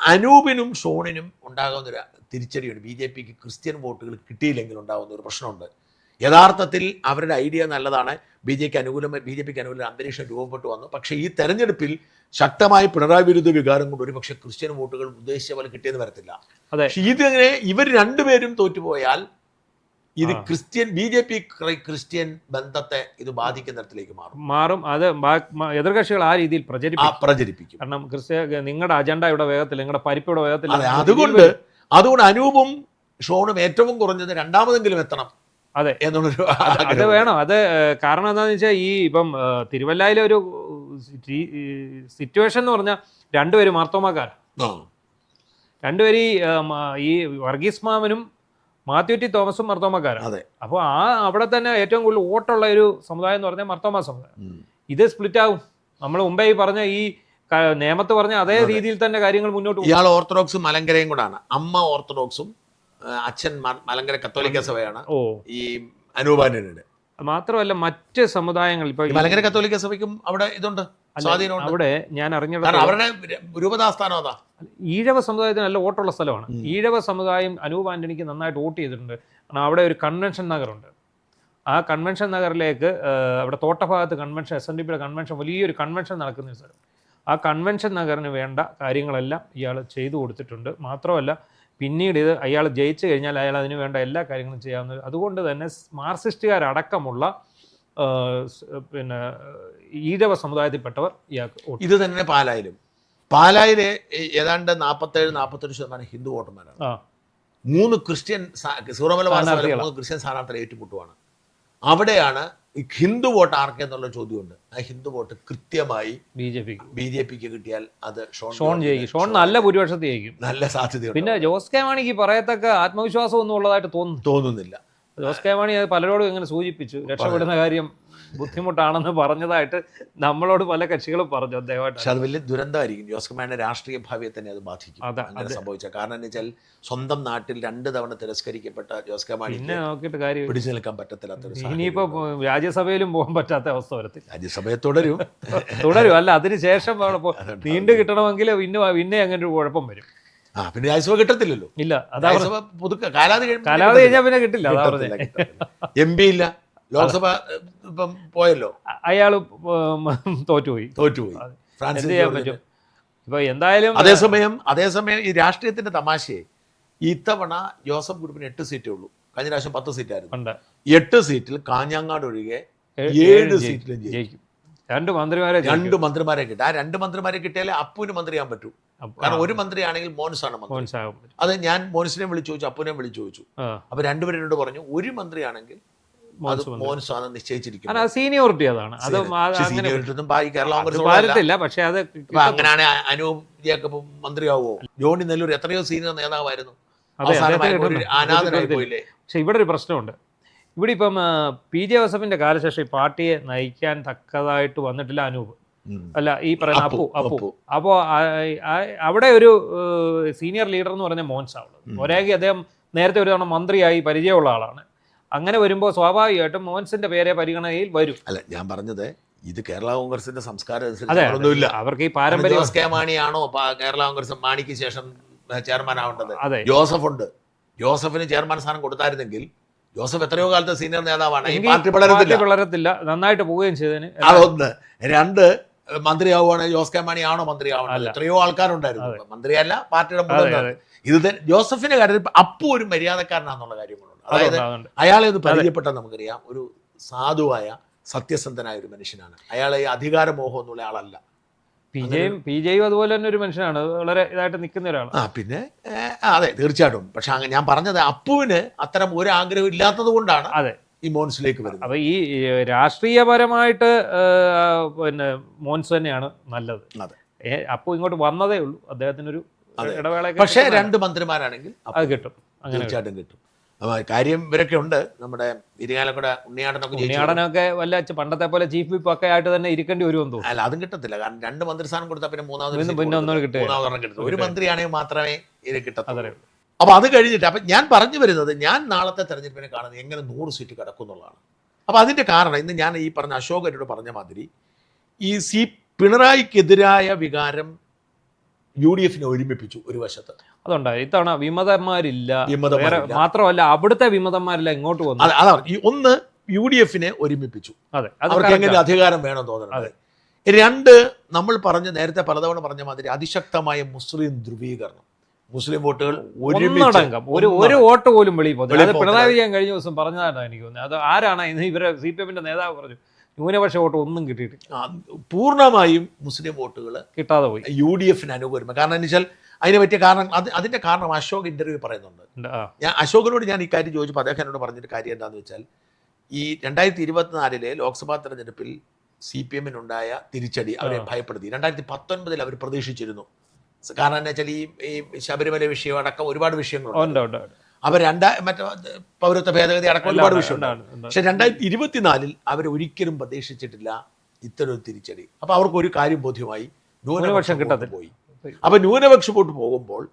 അനൂപിനും ഷോണിനും ഉണ്ടാകുന്ന ഒരു തിരിച്ചടിയുണ്ട്. BJP-ക്ക് ക്രിസ്ത്യൻ വോട്ടുകൾ കിട്ടിയില്ലെങ്കിൽ ഉണ്ടാകുന്ന ഒരു പ്രശ്നമുണ്ട്. യഥാർത്ഥത്തിൽ അവരുടെ ഐഡിയ നല്ലതാണ്, BJPക്ക് അനുകൂല അന്തരീക്ഷം രൂപപ്പെട്ടു വന്നു. പക്ഷേ ഈ തെരഞ്ഞെടുപ്പിൽ ശക്തമായി പിണറായി വിരുദ്ധ വികാരം കൊണ്ട് ഒരുപക്ഷെ ക്രിസ്ത്യൻ വോട്ടുകൾ ഉദ്ദേശിച്ച പോലെ കിട്ടിയെന്ന് വരത്തില്ല. പക്ഷെ ഇതിങ്ങനെ ഇവർ 2 പേരും തോറ്റുപോയാൽ ഇത് BJP ക്രിസ്ത്യൻ ബന്ധത്തെ ഇത് ബാധിക്കുന്ന തരത്തിലേക്ക് മാറും. അത് എതിർകക്ഷികൾ ആ രീതിയിൽ പ്രചരിപ്പിക്കും. കാരണം നിങ്ങളുടെ അജണ്ട ഇവിടെ വേഗത്തിൽ, നിങ്ങളുടെ പരിപ്പ് ഇവിടെ വേഗത്തിൽ. അതുകൊണ്ട് അനൂപും ഷോണും ഏറ്റവും കുറഞ്ഞത് 2ാമതെങ്കിലും എത്തണം. എന്നുള്ളൊരു അത് വേണം. അത് കാരണം എന്താണെന്ന് വെച്ചാൽ ഈ ഇപ്പം തിരുവല്ലയിലെ ഒരു സിറ്റുവേഷൻ എന്ന് പറഞ്ഞാൽ 2 പേര് മാർത്തോമാക്കാരാണ്. 2 പേര് ഈ വർഗീസ് മാമനും മാത്യു ടി തോമസും മർത്തോമക്കാരാണ്. അപ്പോൾ അവിടെ തന്നെ ഏറ്റവും കൂടുതൽ വോട്ടുള്ള ഒരു സമുദായം എന്ന് പറഞ്ഞാൽ മർത്തോമ സമുദായം. ഇത് സ്പ്ലിറ്റ് ആകും. നമ്മൾ മുമ്പേ ഈ പറഞ്ഞ ഈ നേമത്ത് പറഞ്ഞ അതേ രീതിയിൽ തന്നെ കാര്യങ്ങൾ മുന്നോട്ട് പോകും. ഇയാൾ ഓർത്തഡോക്സും മലങ്കരയും കൂടാണ്. അമ്മ ഓർത്തഡോക്സും അച്ഛൻ മലങ്കര കത്തോലിക്ക സഭയാണ് ഈ അനൂപാനയുടെ. മാത്രമല്ല മറ്റ് സമുദായങ്ങൾ ഇപ്പൊ മലങ്കര കത്തോലിക്ക സഭയ്ക്കും അവിടെ ഇതുണ്ട്, സ്വാധീനമുണ്ട്. അവിടെ ഞാൻ അറിഞ്ഞത് അവരുടെ രൂപതാസ്ഥാനം അതാ. ഈഴവ സമുദായത്തിന് നല്ല വോട്ടുള്ള സ്ഥലമാണ്. ഈഴവ സമുദായം അനൂപ് ആന്റണിക്ക് നന്നായിട്ട് വോട്ട് ചെയ്തിട്ടുണ്ട്. കാരണം അവിടെ ഒരു കൺവെൻഷൻ നഗറുണ്ട്. ആ കൺവെൻഷൻ നഗറിലേക്ക് അവിടെ തോട്ടഭാഗത്ത് കൺവെൻഷൻ SNDPയുടെ കൺവെൻഷൻ വലിയൊരു കൺവെൻഷൻ നടക്കുന്ന ഒരു സ്ഥലം. ആ കൺവെൻഷൻ നഗറിന് വേണ്ട കാര്യങ്ങളെല്ലാം ഇയാൾ ചെയ്തു കൊടുത്തിട്ടുണ്ട്. മാത്രമല്ല പിന്നീട് ഇത് അയാൾ ജയിച്ചു കഴിഞ്ഞാൽ അയാൾ അതിന് വേണ്ട എല്ലാ കാര്യങ്ങളും ചെയ്യാവുന്നത്. അതുകൊണ്ട് തന്നെ മാർക്സിസ്റ്റുകാരടക്കമുള്ള പിന്നെ ഈഴവ സമുദായത്തിൽപ്പെട്ടവർ ഇയാൾക്ക് ഇത് തന്നെ പാലായിലെ ഏതാണ്ട് 47-48% ഹിന്ദു വോട്ടർമാരാണ്. 3 ക്രിസ്ത്യൻ സൂറമലബാർ 3 ക്രിസ്ത്യൻ സ്ഥാനാർത്ഥികൾ ഏറ്റുമുട്ടുവാണ്. അവിടെയാണ് ഹിന്ദു വോട്ട് ആർക്കെന്നുള്ള ചോദ്യമുണ്ട്. ആ ഹിന്ദു വോട്ട് കൃത്യമായി ബി.ജെ.പിക്ക് കിട്ടിയാൽ അത് ഷോൺ നല്ല ഭൂരിപക്ഷത്തിൽ ജയിക്കും, നല്ല സാധ്യതയുണ്ട്. പിന്നെ ജോസ് കെ മാണിക്ക് പറയത്തക്ക ആത്മവിശ്വാസം ഒന്നും ഉള്ളതായിട്ട് തോന്നുന്നില്ല. ജോസ് കെ മാണി അത് പലരോടും ഇങ്ങനെ സൂചിപ്പിച്ചു, രക്ഷപ്പെടുന്ന കാര്യം ബുദ്ധിമുട്ടാണെന്ന് പറഞ്ഞതായിട്ട് നമ്മളോട് പല കക്ഷികളും പറഞ്ഞു അദ്ദേഹമായിട്ട്. പക്ഷെ അത് വലിയ ദുരന്തമായിരിക്കും. ജോസ് കെ മാണിയുടെ രാഷ്ട്രീയ ഭാവിയെ തന്നെ അത് ബാധിക്കും അങ്ങനെ സംഭവിച്ച. കാരണം എന്ന് വെച്ചാൽ സ്വന്തം നാട്ടിൽ 2 തവണ തിരസ്കരിക്കപ്പെട്ട ജോസ് കെ മാണി നോക്കിയിട്ട് കാര്യം പിടിച്ചു നിൽക്കാൻ പറ്റത്തില്ലാത്ത. ഇനിയിപ്പോ രാജ്യസഭയിലും പോകാൻ പറ്റാത്ത അവസ്ഥ വരത്തില്ല. രാജ്യസഭയെ തുടരും അല്ല അതിനുശേഷം നീണ്ടു കിട്ടണമെങ്കിൽ പിന്നെ അങ്ങനെ ഒരു കുഴപ്പം വരും. പിന്നെ രാജ്യസഭ കിട്ടത്തില്ലല്ലോ. ഇല്ല, അതാ കാലാവധി കഴിഞ്ഞാൽ പിന്നെ കിട്ടില്ല. MP ഇല്ല. ലോക്സഭ ഇപ്പം പോയല്ലോ, അയാള് തോറ്റുപോയി. ഫ്രാൻസിസ് ചെയ്യാൻ പറ്റും. ഇപ്പൊ എന്തായാലും അതേസമയം ഈ രാഷ്ട്രീയത്തിന്റെ തമാശയെ ഇത്തവണ ജോസഫ് ഗ്രൂപ്പിന് 8 സീറ്റേ ഉള്ളൂ. കഴിഞ്ഞ പ്രാവശ്യം 10 സീറ്റായിരുന്നു. 8 സീറ്റിൽ കാഞ്ഞങ്ങാട് ഒഴികെ 7 സീറ്റിലും ജയിക്കും. 2 മന്ത്രിമാരെ കിട്ടും. ആ 2 മന്ത്രിമാരെ കിട്ടിയാലേ അപ്പുവിന് മന്ത്രിയാൻ പറ്റൂ. കാരണം ഒരു മന്ത്രിയാണെങ്കിൽ മോൻസാണ് മന്ത്രി. അത് ഞാൻ മോൻസിനെ വിളിച്ചു ചോദിച്ചു, അപ്പുവിനെ വിളിച്ചു ചോദിച്ചു. അപ്പൊ രണ്ടുപേരോട് പറഞ്ഞു ഒരു മന്ത്രിയാണെങ്കിൽ മോൻസാണ് നിശ്ചയിച്ചിരിക്കുന്നത്. സീനിയോറിറ്റി അതാണ്. കേരള പക്ഷെ അത് അങ്ങനെയാണ് അനൂപ് ജേക്കബ് മന്ത്രിയാവോ? ജോണി നെല്ലൂർ എത്രയോ സീനിയർ നേതാവായിരുന്നു, അനാഥനായി പോയില്ലേ? പക്ഷെ ഇവിടെ ഒരു പ്രശ്നമുണ്ട്. ഇവിടെ ഇപ്പം PJ ജോസഫിന്റെ കാലശേഷം ഈ പാർട്ടിയെ നയിക്കാൻ തക്കതായിട്ട് വന്നിട്ടില്ല അനൂപ്, അല്ല ഈ പറയുന്ന അപ്പു. അപ്പോ അവിടെ ഒരു സീനിയർ ലീഡർ എന്ന് പറഞ്ഞ മോൻസാവുള്ളത്. ഒരേക്ക് അദ്ദേഹം നേരത്തെ ഒരു തവണ മന്ത്രിയായി പരിചയമുള്ള ആളാണ്. അങ്ങനെ വരുമ്പോൾ സ്വാഭാവികമായിട്ടും മോൻസിന്റെ പേരെ പരിഗണനയിൽ വരും. അല്ല, ഞാൻ പറഞ്ഞത് ഇത് കേരള കോൺഗ്രസിന്റെ സംസ്കാരം അനുസരിച്ച് അവർക്ക് ഈ പാരമ്പര്യം. ജോസ് കെ മാണിയാണോ കേരള കോൺഗ്രസ് മാണിക്ക് ശേഷം ചെയർമാൻ ആവേണ്ടത്? ജോസഫ് ഉണ്ട്. ജോസഫിന് ചെയർമാൻ സ്ഥാനം കൊടുത്തായിരുന്നെങ്കിൽ ജോസഫ് എത്രയോ കാലത്തെ സീനിയർ നേതാവാണ്. ഈ പാർട്ടി വളരത്തില്ല, നന്നായിട്ട് പോവുകയും ചെയ്തതിന്. അതൊന്ന്. 2 മന്ത്രിയാവുകയാണെങ്കിൽ ജോസ് കെ മാണി ആണോ മന്ത്രിയാവണം? എത്രയോ ആൾക്കാരുണ്ടായിരുന്നു. മന്ത്രിയല്ല, പാർട്ടിയുടെ ഇത് ജോസഫിന്റെ കാര്യത്തിൽ അപ്പു ഒരു മര്യാദക്കാരനാണെന്നുള്ള കാര്യങ്ങളുണ്ട്. അതായത് അയാളെ ഒന്ന് പരിചയപ്പെട്ടാൽ നമുക്കറിയാം, ഒരു സാധുവായ സത്യസന്ധനായ ഒരു മനുഷ്യനാണ്. അയാളെ ഈ അധികാരമോഹം എന്നുള്ള ആളല്ല. PJ അതുപോലെ തന്നെ ഒരു മനുഷ്യനാണ്, വളരെ ഇതായിട്ട് നിൽക്കുന്ന ഒരാളാണ്. പിന്നെ അതെ, തീർച്ചയായിട്ടും. പക്ഷെ ഞാൻ പറഞ്ഞത് അപ്പുവിന് അത്തരം ഒരു ആഗ്രഹം ഇല്ലാത്തത് കൊണ്ടാണ് ഈ മോൻസിലേക്ക് വരുന്നത്. അപ്പൊ ഈ രാഷ്ട്രീയപരമായിട്ട് പിന്നെ മോൻസ് തന്നെയാണ് നല്ലത്. അപ്പു ഇങ്ങോട്ട് വന്നതേ ഉള്ളൂ, അദ്ദേഹത്തിനൊരു ഇടവേള. പക്ഷേ 2 മന്ത്രിമാരാണെങ്കിൽ അത് കിട്ടും, തീർച്ചയായിട്ടും കിട്ടും. കാര്യം ഇവരൊക്കെ ഉണ്ട്. നമ്മുടെ ഇരിങ്ങാലക്കുട ഉണ്ണിയാടനൊക്കെ വല്ല പണ്ടത്തെ പോലെ ചീഫ് വിപ്പ് ഒക്കെ ആയിട്ട് തന്നെ ഇരിക്കേണ്ടി വരുമെന്ന് തോന്നുന്നു. അല്ല, അതും കിട്ടത്തില്ല. കാരണം 2 മന്ത്രിസ്ഥാനം കൊടുത്താൽ പിന്നെ മൂന്നാമത് കിട്ടും. ഒരു മന്ത്രിയാണെങ്കിൽ മാത്രമേ ഇത് കിട്ടത്തുള്ളൂ. അപ്പൊ അത് കഴിഞ്ഞിട്ട് അപ്പൊ ഞാൻ പറഞ്ഞു വരുന്നത്, ഞാൻ നാളത്തെ തെരഞ്ഞെടുപ്പിനെ കാണുന്നത് എങ്ങനെ 100 സീറ്റ് കിടക്കും എന്നുള്ളതാണ്. അപ്പൊ അതിന്റെ കാരണം ഇന്ന് ഞാൻ ഈ പറഞ്ഞ അശോകരോട് പറഞ്ഞ മാതിരി ഈ പിണറായിക്കെതിരായ വികാരം UDFനെ ഒരുമിപ്പിച്ചു ഒരു വശത്ത്. അതുണ്ടായി. ഇത്തവണ വിമതന്മാരില്ല. മാത്രമല്ല അവിടുത്തെ വിമതന്മാരില്ല ഇങ്ങോട്ട് വന്നു. അതാണ് ഒന്ന് UDFനെ ഒരുമിപ്പിച്ചു. അവർക്ക് എങ്ങനെ അധികാരം വേണം തോന്നുന്നത്. 2, നമ്മൾ നേരത്തെ പലതവണ പറഞ്ഞ മാതിരി അതിശക്തമായ മുസ്ലിം ധ്രുവീകരണം. മുസ്ലിം വോട്ടുകൾ ഒരു വോട്ട് പോലും വെളിയിൽ പോകുന്നത്. പിണറായി വിജയൻ കഴിഞ്ഞ ദിവസം പറഞ്ഞതാണ് എനിക്ക് തോന്നുന്നത്. അത് ആരാണ് ഇവരെ CPMന്റെ നേതാവ് പറഞ്ഞു, ന്യൂനപക്ഷ വോട്ട് ഒന്നും കിട്ടിയിട്ടില്ല. പൂർണ്ണമായും മുസ്ലിം വോട്ടുകൾ കിട്ടാതെ പോയി UDFന് അനുകൂലം. കാരണം എന്ന് വെച്ചാൽ അതിനെ പറ്റിയ കാരണം അതിന്റെ കാരണം അശോക് ഇന്റർവ്യൂ പറയുന്നുണ്ട്. ഞാൻ അശോകിനോട് ഞാൻ ഈ കാര്യം ചോദിച്ചപ്പോൾ അദ്ദേഹം എന്നോട് പറഞ്ഞൊരു കാര്യം എന്താണെന്ന് വെച്ചാൽ, ഈ 2024 ലോക്സഭാ തെരഞ്ഞെടുപ്പിൽ CPMനുണ്ടായ തിരിച്ചടി അവരെ ഭയപ്പെടുത്തി. 2019 അവർ പ്രതീക്ഷിച്ചിരുന്നു. കാരണം എന്താ വെച്ചാൽ ഈ ശബരിമല വിഷയം അടക്കം ഒരുപാട് വിഷയങ്ങളുണ്ട്. അവർ മറ്റേ പൗരത്വ ഭേദഗതി അടക്കം ഒരുപാട് വിഷയമുണ്ട്. പക്ഷെ 2024 അവർ ഒരിക്കലും പ്രതീക്ഷിച്ചിട്ടില്ല ഇത്തരൊരു തിരിച്ചടി. അപ്പൊ അവർക്ക് ഒരു കാര്യം ബോധ്യമായി, ന്യൂനപക്ഷം കിട്ടാതെ പോയി. അപ്പൊ ന്യൂനപക്ഷ വോട്ട് പോകുമ്പോൾ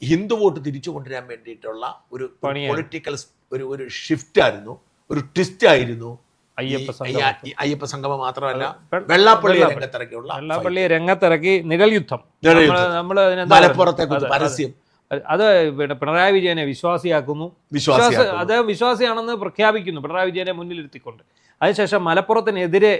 ഹിന്ദു വോട്ട് തിരിച്ചു കൊണ്ടുവരാൻ വേണ്ടിയിട്ടുള്ള ഒരു പൊളിറ്റിക്കൽ ഒരു ഷിഫ്റ്റ് ആയിരുന്നു, ഒരു ട്വിസ്റ്റ് ആയിരുന്നു അയ്യപ്പ സംഗമം. മാത്രമല്ല വെള്ളാപ്പള്ളി രംഗത്തിറക്കി നിഴൽ യുദ്ധം. മലപ്പുറത്തെ പരസ്യം അത് പിണറായി വിജയനെ വിശ്വാസിയാക്കുന്നു. അദ്ദേഹം വിശ്വാസിയാണെന്ന് പ്രഖ്യാപിക്കുന്നു പിണറായി വിജയനെ മുന്നിലിരുത്തിക്കൊണ്ട്. അതിനുശേഷം മലപ്പുറത്തിനെതിരെ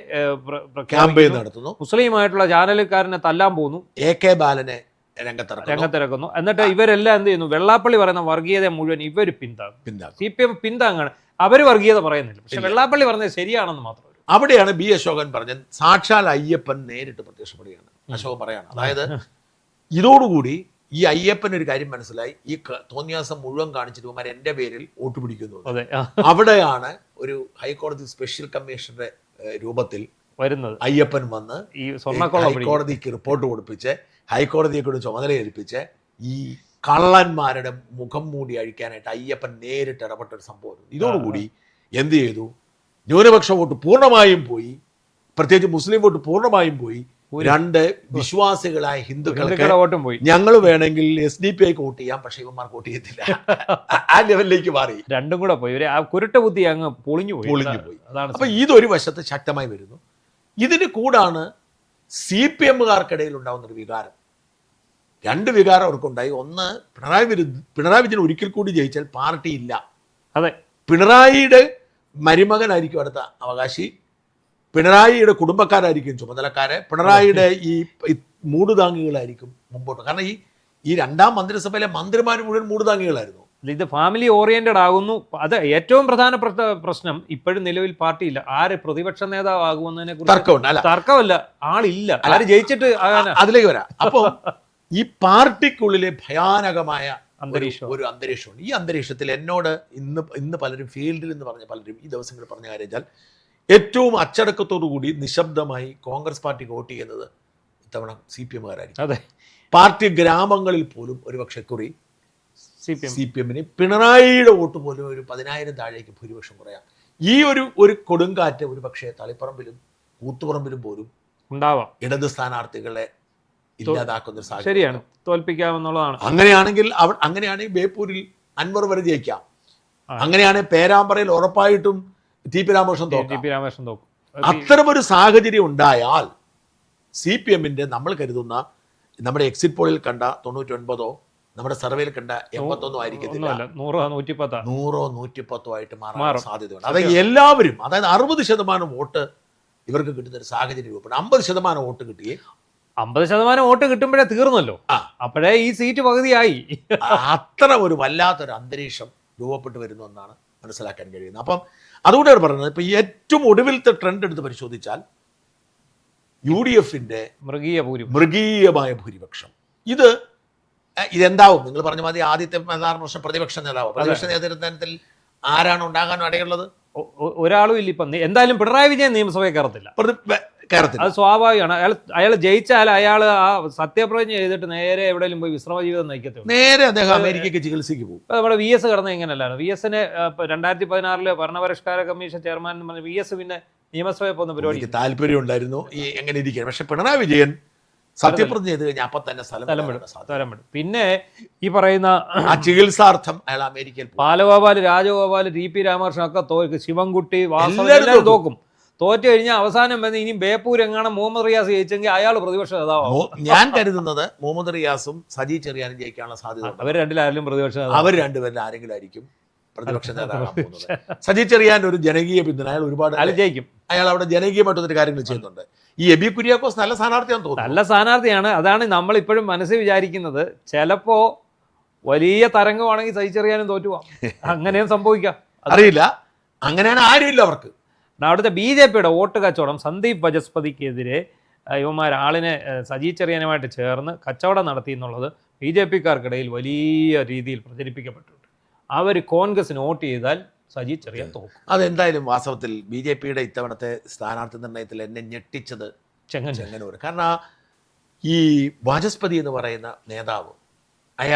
ക്യാമ്പയിൻ നടത്തുന്നു. മുസ്ലിമായിട്ടുള്ള ചാനലുകാരനെ തല്ലാൻ പോകുന്നു. AK ബാലനെ രംഗത്തിറക്കുന്നു. എന്നിട്ട് ഇവരെല്ലാം എന്ത് ചെയ്യുന്നു? വെള്ളാപ്പള്ളി പറയുന്ന വർഗീയത മുഴുവൻ ഇവർ പിന്താങ്ങും. CPM പിന്താങ്ങാണ്. അവർ വർഗീയത പറയുന്നില്ല, പക്ഷെ വെള്ളാപ്പള്ളി പറഞ്ഞത് ശരിയാണെന്ന് മാത്രം. അവിടെയാണ് B. അശോകൻ പറഞ്ഞത് സാക്ഷാൽ അയ്യപ്പൻ നേരിട്ട് പ്രത്യക്ഷപ്പെടുകയാണ്. അശോകൻ പറയാണ്, അതായത് ഇതോടുകൂടി ഈ അയ്യപ്പൻ ഒരു കാര്യം മനസ്സിലായി, ഈ തോന്നിയാസം മുഴുവൻ കാണിച്ചിട്ട് എന്റെ പേരിൽ വോട്ട് പിടിക്കുന്നു. അവിടെയാണ് ഒരു ഹൈക്കോടതി സ്പെഷ്യൽ കമ്മീഷണറുടെ രൂപത്തിൽ വരുന്നത്. അയ്യപ്പൻ വന്ന് ഈ ഹൈക്കോടതിക്ക് റിപ്പോർട്ട് കൊടുപ്പിച്ച് ഹൈക്കോടതിയെ കൂടി ചുമതല ഏൽപ്പിച്ച് ഈ കള്ളന്മാരുടെ മുഖം മൂടി അഴിക്കാനായിട്ട് അയ്യപ്പൻ നേരിട്ട് ഇടപെട്ട ഒരു സംഭവം. ഇതോടുകൂടി എന്ത് ചെയ്തു? ന്യൂനപക്ഷ വോട്ട് പൂർണ്ണമായും പോയി, പ്രത്യേകിച്ച് മുസ്ലിം വോട്ട് പൂർണ്ണമായും പോയി. 2 വിശ്വാസികളായ ഹിന്ദുക്കൾക്ക് ഞങ്ങൾ വേണമെങ്കിൽ SDPIക്ക് വോട്ട് ചെയ്യാം, പക്ഷെ ഇവന്മാർക്ക് വോട്ട് ചെയ്യത്തില്ല. ആ ലെവലിലേക്ക് മാറി. രണ്ടും കൂടെ പോയി. കുരുട്ട ബുദ്ധി അങ്ങ് പൊളിഞ്ഞു പോയി. അപ്പൊ ഇതൊരു വശത്ത് ശക്തമായി വരുന്നു. ഇതിന് കൂടാണ് CPMകാർക്കിടയിൽ ഉണ്ടാവുന്ന ഒരു വികാരം. 2 വികാരം അവർക്കുണ്ടായി. ഒന്ന്, പിണറായി വിജയൻ ഒരിക്കൽ കൂടി ജയിച്ചാൽ പാർട്ടി ഇല്ല. അതെ, പിണറായിയുടെ മരുമകനായിരിക്കും അടുത്ത അവകാശി, പിണറായിയുടെ കുടുംബക്കാരായിരിക്കും ചുമതലക്കാരെ, പിണറായിയുടെ ഈ മൂടുതാങ്ങികളായിരിക്കും മുമ്പോട്ട്. കാരണം ഈ 2ാം മന്ത്രിസഭയിലെ മന്ത്രിമാർ മുഴുവൻ മൂടുതാങ്ങികളായിരുന്നു. ഇത് ഫാമിലി ഓറിയന്റഡ് ആകുന്നു. അത് ഏറ്റവും പ്രധാനപ്പെട്ട പ്രശ്നം. ഇപ്പോഴും നിലവിൽ പാർട്ടിയില്ല. ആര് പ്രതിപക്ഷ നേതാവാകുമെന്നതിനെ കുറിച്ച് തർക്കമല്ല, ആളില്ല. ആര് ജയിച്ചിട്ട് അതിലേക്ക് വരാം. അപ്പോൾ ഈ പാർട്ടിക്കുള്ളിലെ ഭയാനകമായ ഒരു അന്തരീക്ഷമുണ്ട്. ഈ അന്തരീക്ഷത്തിൽ എന്നോട് ഇന്ന് പലരും ഫീൽഡിൽ എന്ന് പറഞ്ഞ പലരും ഈ ദിവസങ്ങളിൽ പറഞ്ഞ കാര്യം വെച്ചാൽ ഏറ്റവും അച്ചടക്കത്തോടു കൂടി നിശബ്ദമായി കോൺഗ്രസ് പാർട്ടിക്ക് വോട്ട് ചെയ്യുന്നത് ഇത്തവണ CPMകാരായിരിക്കും. അതെ, പാർട്ടി ഗ്രാമങ്ങളിൽ പോലും ഒരുപക്ഷെ കുറി CPMന് പിണറായിയുടെ വോട്ട് പോലും ഒരു 10,000 താഴേക്ക് ഭൂരിപക്ഷം കുറയാം. ഈ ഒരു കൊടുങ്കാറ്റ് ഒരു പക്ഷേ തളിപ്പറമ്പിലും കൂത്തുപറമ്പിലും പോലും ഉണ്ടാവാം. ഇടത് സ്ഥാനാർത്ഥികളെ ഇല്ലാതാക്കുന്ന സാഹചര്യം. ശരിയാണ്, തോൽപ്പിക്കാമെന്നുള്ളതാണ്. അങ്ങനെയാണെങ്കിൽ ബേപ്പൂരിൽ അൻവർ വരെ ജയിക്കാം. അങ്ങനെയാണെങ്കിൽ പേരാമ്പ്രയിൽ ഉറപ്പായിട്ടും TP രാമകൃഷ്ണൻ തോക്കും. അത്തരമൊരു സാഹചര്യം ഉണ്ടായാൽ CPMന്റെ നമ്മൾ കരുതുന്ന നമ്മുടെ എക്സിറ്റ് പോളിൽ കണ്ട 99 നമ്മുടെ സർവേയിൽ കണ്ട 81 ആയിരിക്കത്തില്ല, 100 110 ആയിട്ട് മാറാൻ സാധ്യതയുണ്ട്. അതായത് എല്ലാവരും, അതായത് 60% വോട്ട് ഇവർക്ക് കിട്ടുന്ന ഒരു സാഹചര്യം രൂപപ്പെടും. 50% വോട്ട് കിട്ടുകയും 50% വോട്ട് കിട്ടുമ്പോഴേ തീർന്നല്ലോ, അപ്പോഴേ ഈ സീറ്റ് പകുതിയായി. അത്ര ഒരു വല്ലാത്തൊരു അന്തരീക്ഷം രൂപപ്പെട്ടു വരുന്നു എന്നാണ് മനസ്സിലാക്കാൻ കഴിയുന്നത്. അപ്പം അതുകൊണ്ടാണ് പറയുന്നത്, ഇപ്പൊ ഏറ്റവും ഒടുവിലത്തെ ട്രെൻഡ് എടുത്ത് പരിശോധിച്ചാൽ UDFന്റെ മൃഗീയമായ ഭൂരിപക്ഷം. ഇതെന്താവും? നിങ്ങൾ പറഞ്ഞ മാതിരി ആദ്യത്തെ 16 വർഷം പ്രതിപക്ഷ നേതാവ്, പ്രതിപക്ഷ നേതൃത്വത്തിൽ ആരാണ് ഉണ്ടാകാൻ ഇടയുള്ളത്? ഒരാളും ഇല്ല. ഇപ്പം എന്തായാലും പിണറായി വിജയൻ നിയമസഭയിൽ കയറത്തില്ല. അത് സ്വാഭാവികമാണ്. അയാൾ ജയിച്ചാൽ അയാൾ ആ സത്യപ്രതിജ്ഞ ചെയ്തിട്ട് നേരെ എവിടെയെങ്കിലും പോയി വിശ്രമ ജീവിതം നയിക്കത്തുള്ളൂ. നേരെ അദ്ദേഹം അമേരിക്കയ്ക്ക് ചികിത്സയ്ക്ക് പോകും. നമ്മുടെ VS കിടന്ന എങ്ങനെയല്ലായിരുന്നു? VSനെ 2016 ഭരണപരിഷ്കാര കമ്മീഷൻ ചെയർമാൻ എന്ന് പറഞ്ഞ VS പിന്നെ നിയമസഭയിൽ പോകുന്ന പരിപാടി താല്പര്യം ഉണ്ടായിരുന്നു ഈ എങ്ങനെ ഇരിക്കാൻ. പക്ഷെ പിണറായി വിജയൻ സത്യപ്രതിജ്ഞ ചെയ്ത് കഴിഞ്ഞാൽ അപ്പം തന്നെ സ്ഥലം വിടും. പിന്നെ ഈ പറയുന്ന ചികിത്സാർത്ഥം അയാൾ അമേരിക്കയിൽ, ബാലഗോപാൽ, രാജഗോപാൽ, TP രാമകൃഷ്ണൻ ഒക്കെ ശിവൻകുട്ടി, വാസവൻ തോക്കും. തോറ്റു കഴിഞ്ഞാൽ അവസാനം വന്ന് ഇനി ബേപ്പൂർ എങ്ങാനും മുഹമ്മദ് റിയാസ് ജയിച്ചെങ്കിൽ അയാൾ പ്രതിപക്ഷ നേതാവാകും. ഞാൻ കരുതുന്നത് മുഹമ്മദ് റിയാസും സജി ചെറിയാനും ജയിക്കാനുള്ള സാധ്യത. അവർ രണ്ടിലായാലും പ്രതിപക്ഷ അവർ രണ്ടുപേരിൽ ആരെങ്കിലും ആയിരിക്കും പ്രതിപക്ഷ നേതാവാകാൻ പോകുന്നത്. സജി ചെറിയാൻ ഒരു ജനകീയ പിന്തുണ, അയാൾ ഒരുപാട് ജയിക്കും. അയാൾ അവിടെ ജനകീയമായിട്ടൊരു കാര്യങ്ങൾ ചെയ്യുന്നുണ്ട്. ഈ എബി കുര്യാക്കോസ് നല്ല സ്ഥാനാർത്ഥിയാണെന്ന് തോന്നുന്നു. നല്ല സ്ഥാനാർത്ഥിയാണ്. അതാണ് നമ്മൾ ഇപ്പോഴും മനസ്സിൽ വിചാരിക്കുന്നത്. ചിലപ്പോ വലിയ തരംഗമാണെങ്കിൽ സജി ചെറിയാനും തോറ്റുപോകാം. അങ്ങനെയും സംഭവിക്കാം, അറിയില്ല. അങ്ങനെയാണ് ആരുമില്ല അവർക്ക്. അവിടുത്തെ BJPയുടെ വോട്ട് കച്ചവടം സന്ദീപ് ബജസ്പതിക്കെതിരെ ഇവന്മാർ ആളിനെ സജി ചെറിയാനുമായിട്ട് ചേർന്ന് കച്ചവടം നടത്തി എന്നുള്ളത് BJPക്കാർക്കിടയിൽ വലിയ രീതിയിൽ പ്രചരിപ്പിക്കപ്പെട്ടിട്ടുണ്ട്. അവർ കോൺഗ്രസിന് വോട്ട് ചെയ്താൽ സജി ചെറിയാൻ തോക്കും. അതെന്തായാലും വാസ്തവത്തിൽ BJPയുടെ ഇത്തവണത്തെ സ്ഥാനാർത്ഥി നിർണയത്തിൽ എന്നെ ഞെട്ടിച്ചത് ചെങ്ങന്നൂർ. കാരണം ഈ വാചസ്പതി എന്ന് പറയുന്ന നേതാവ്,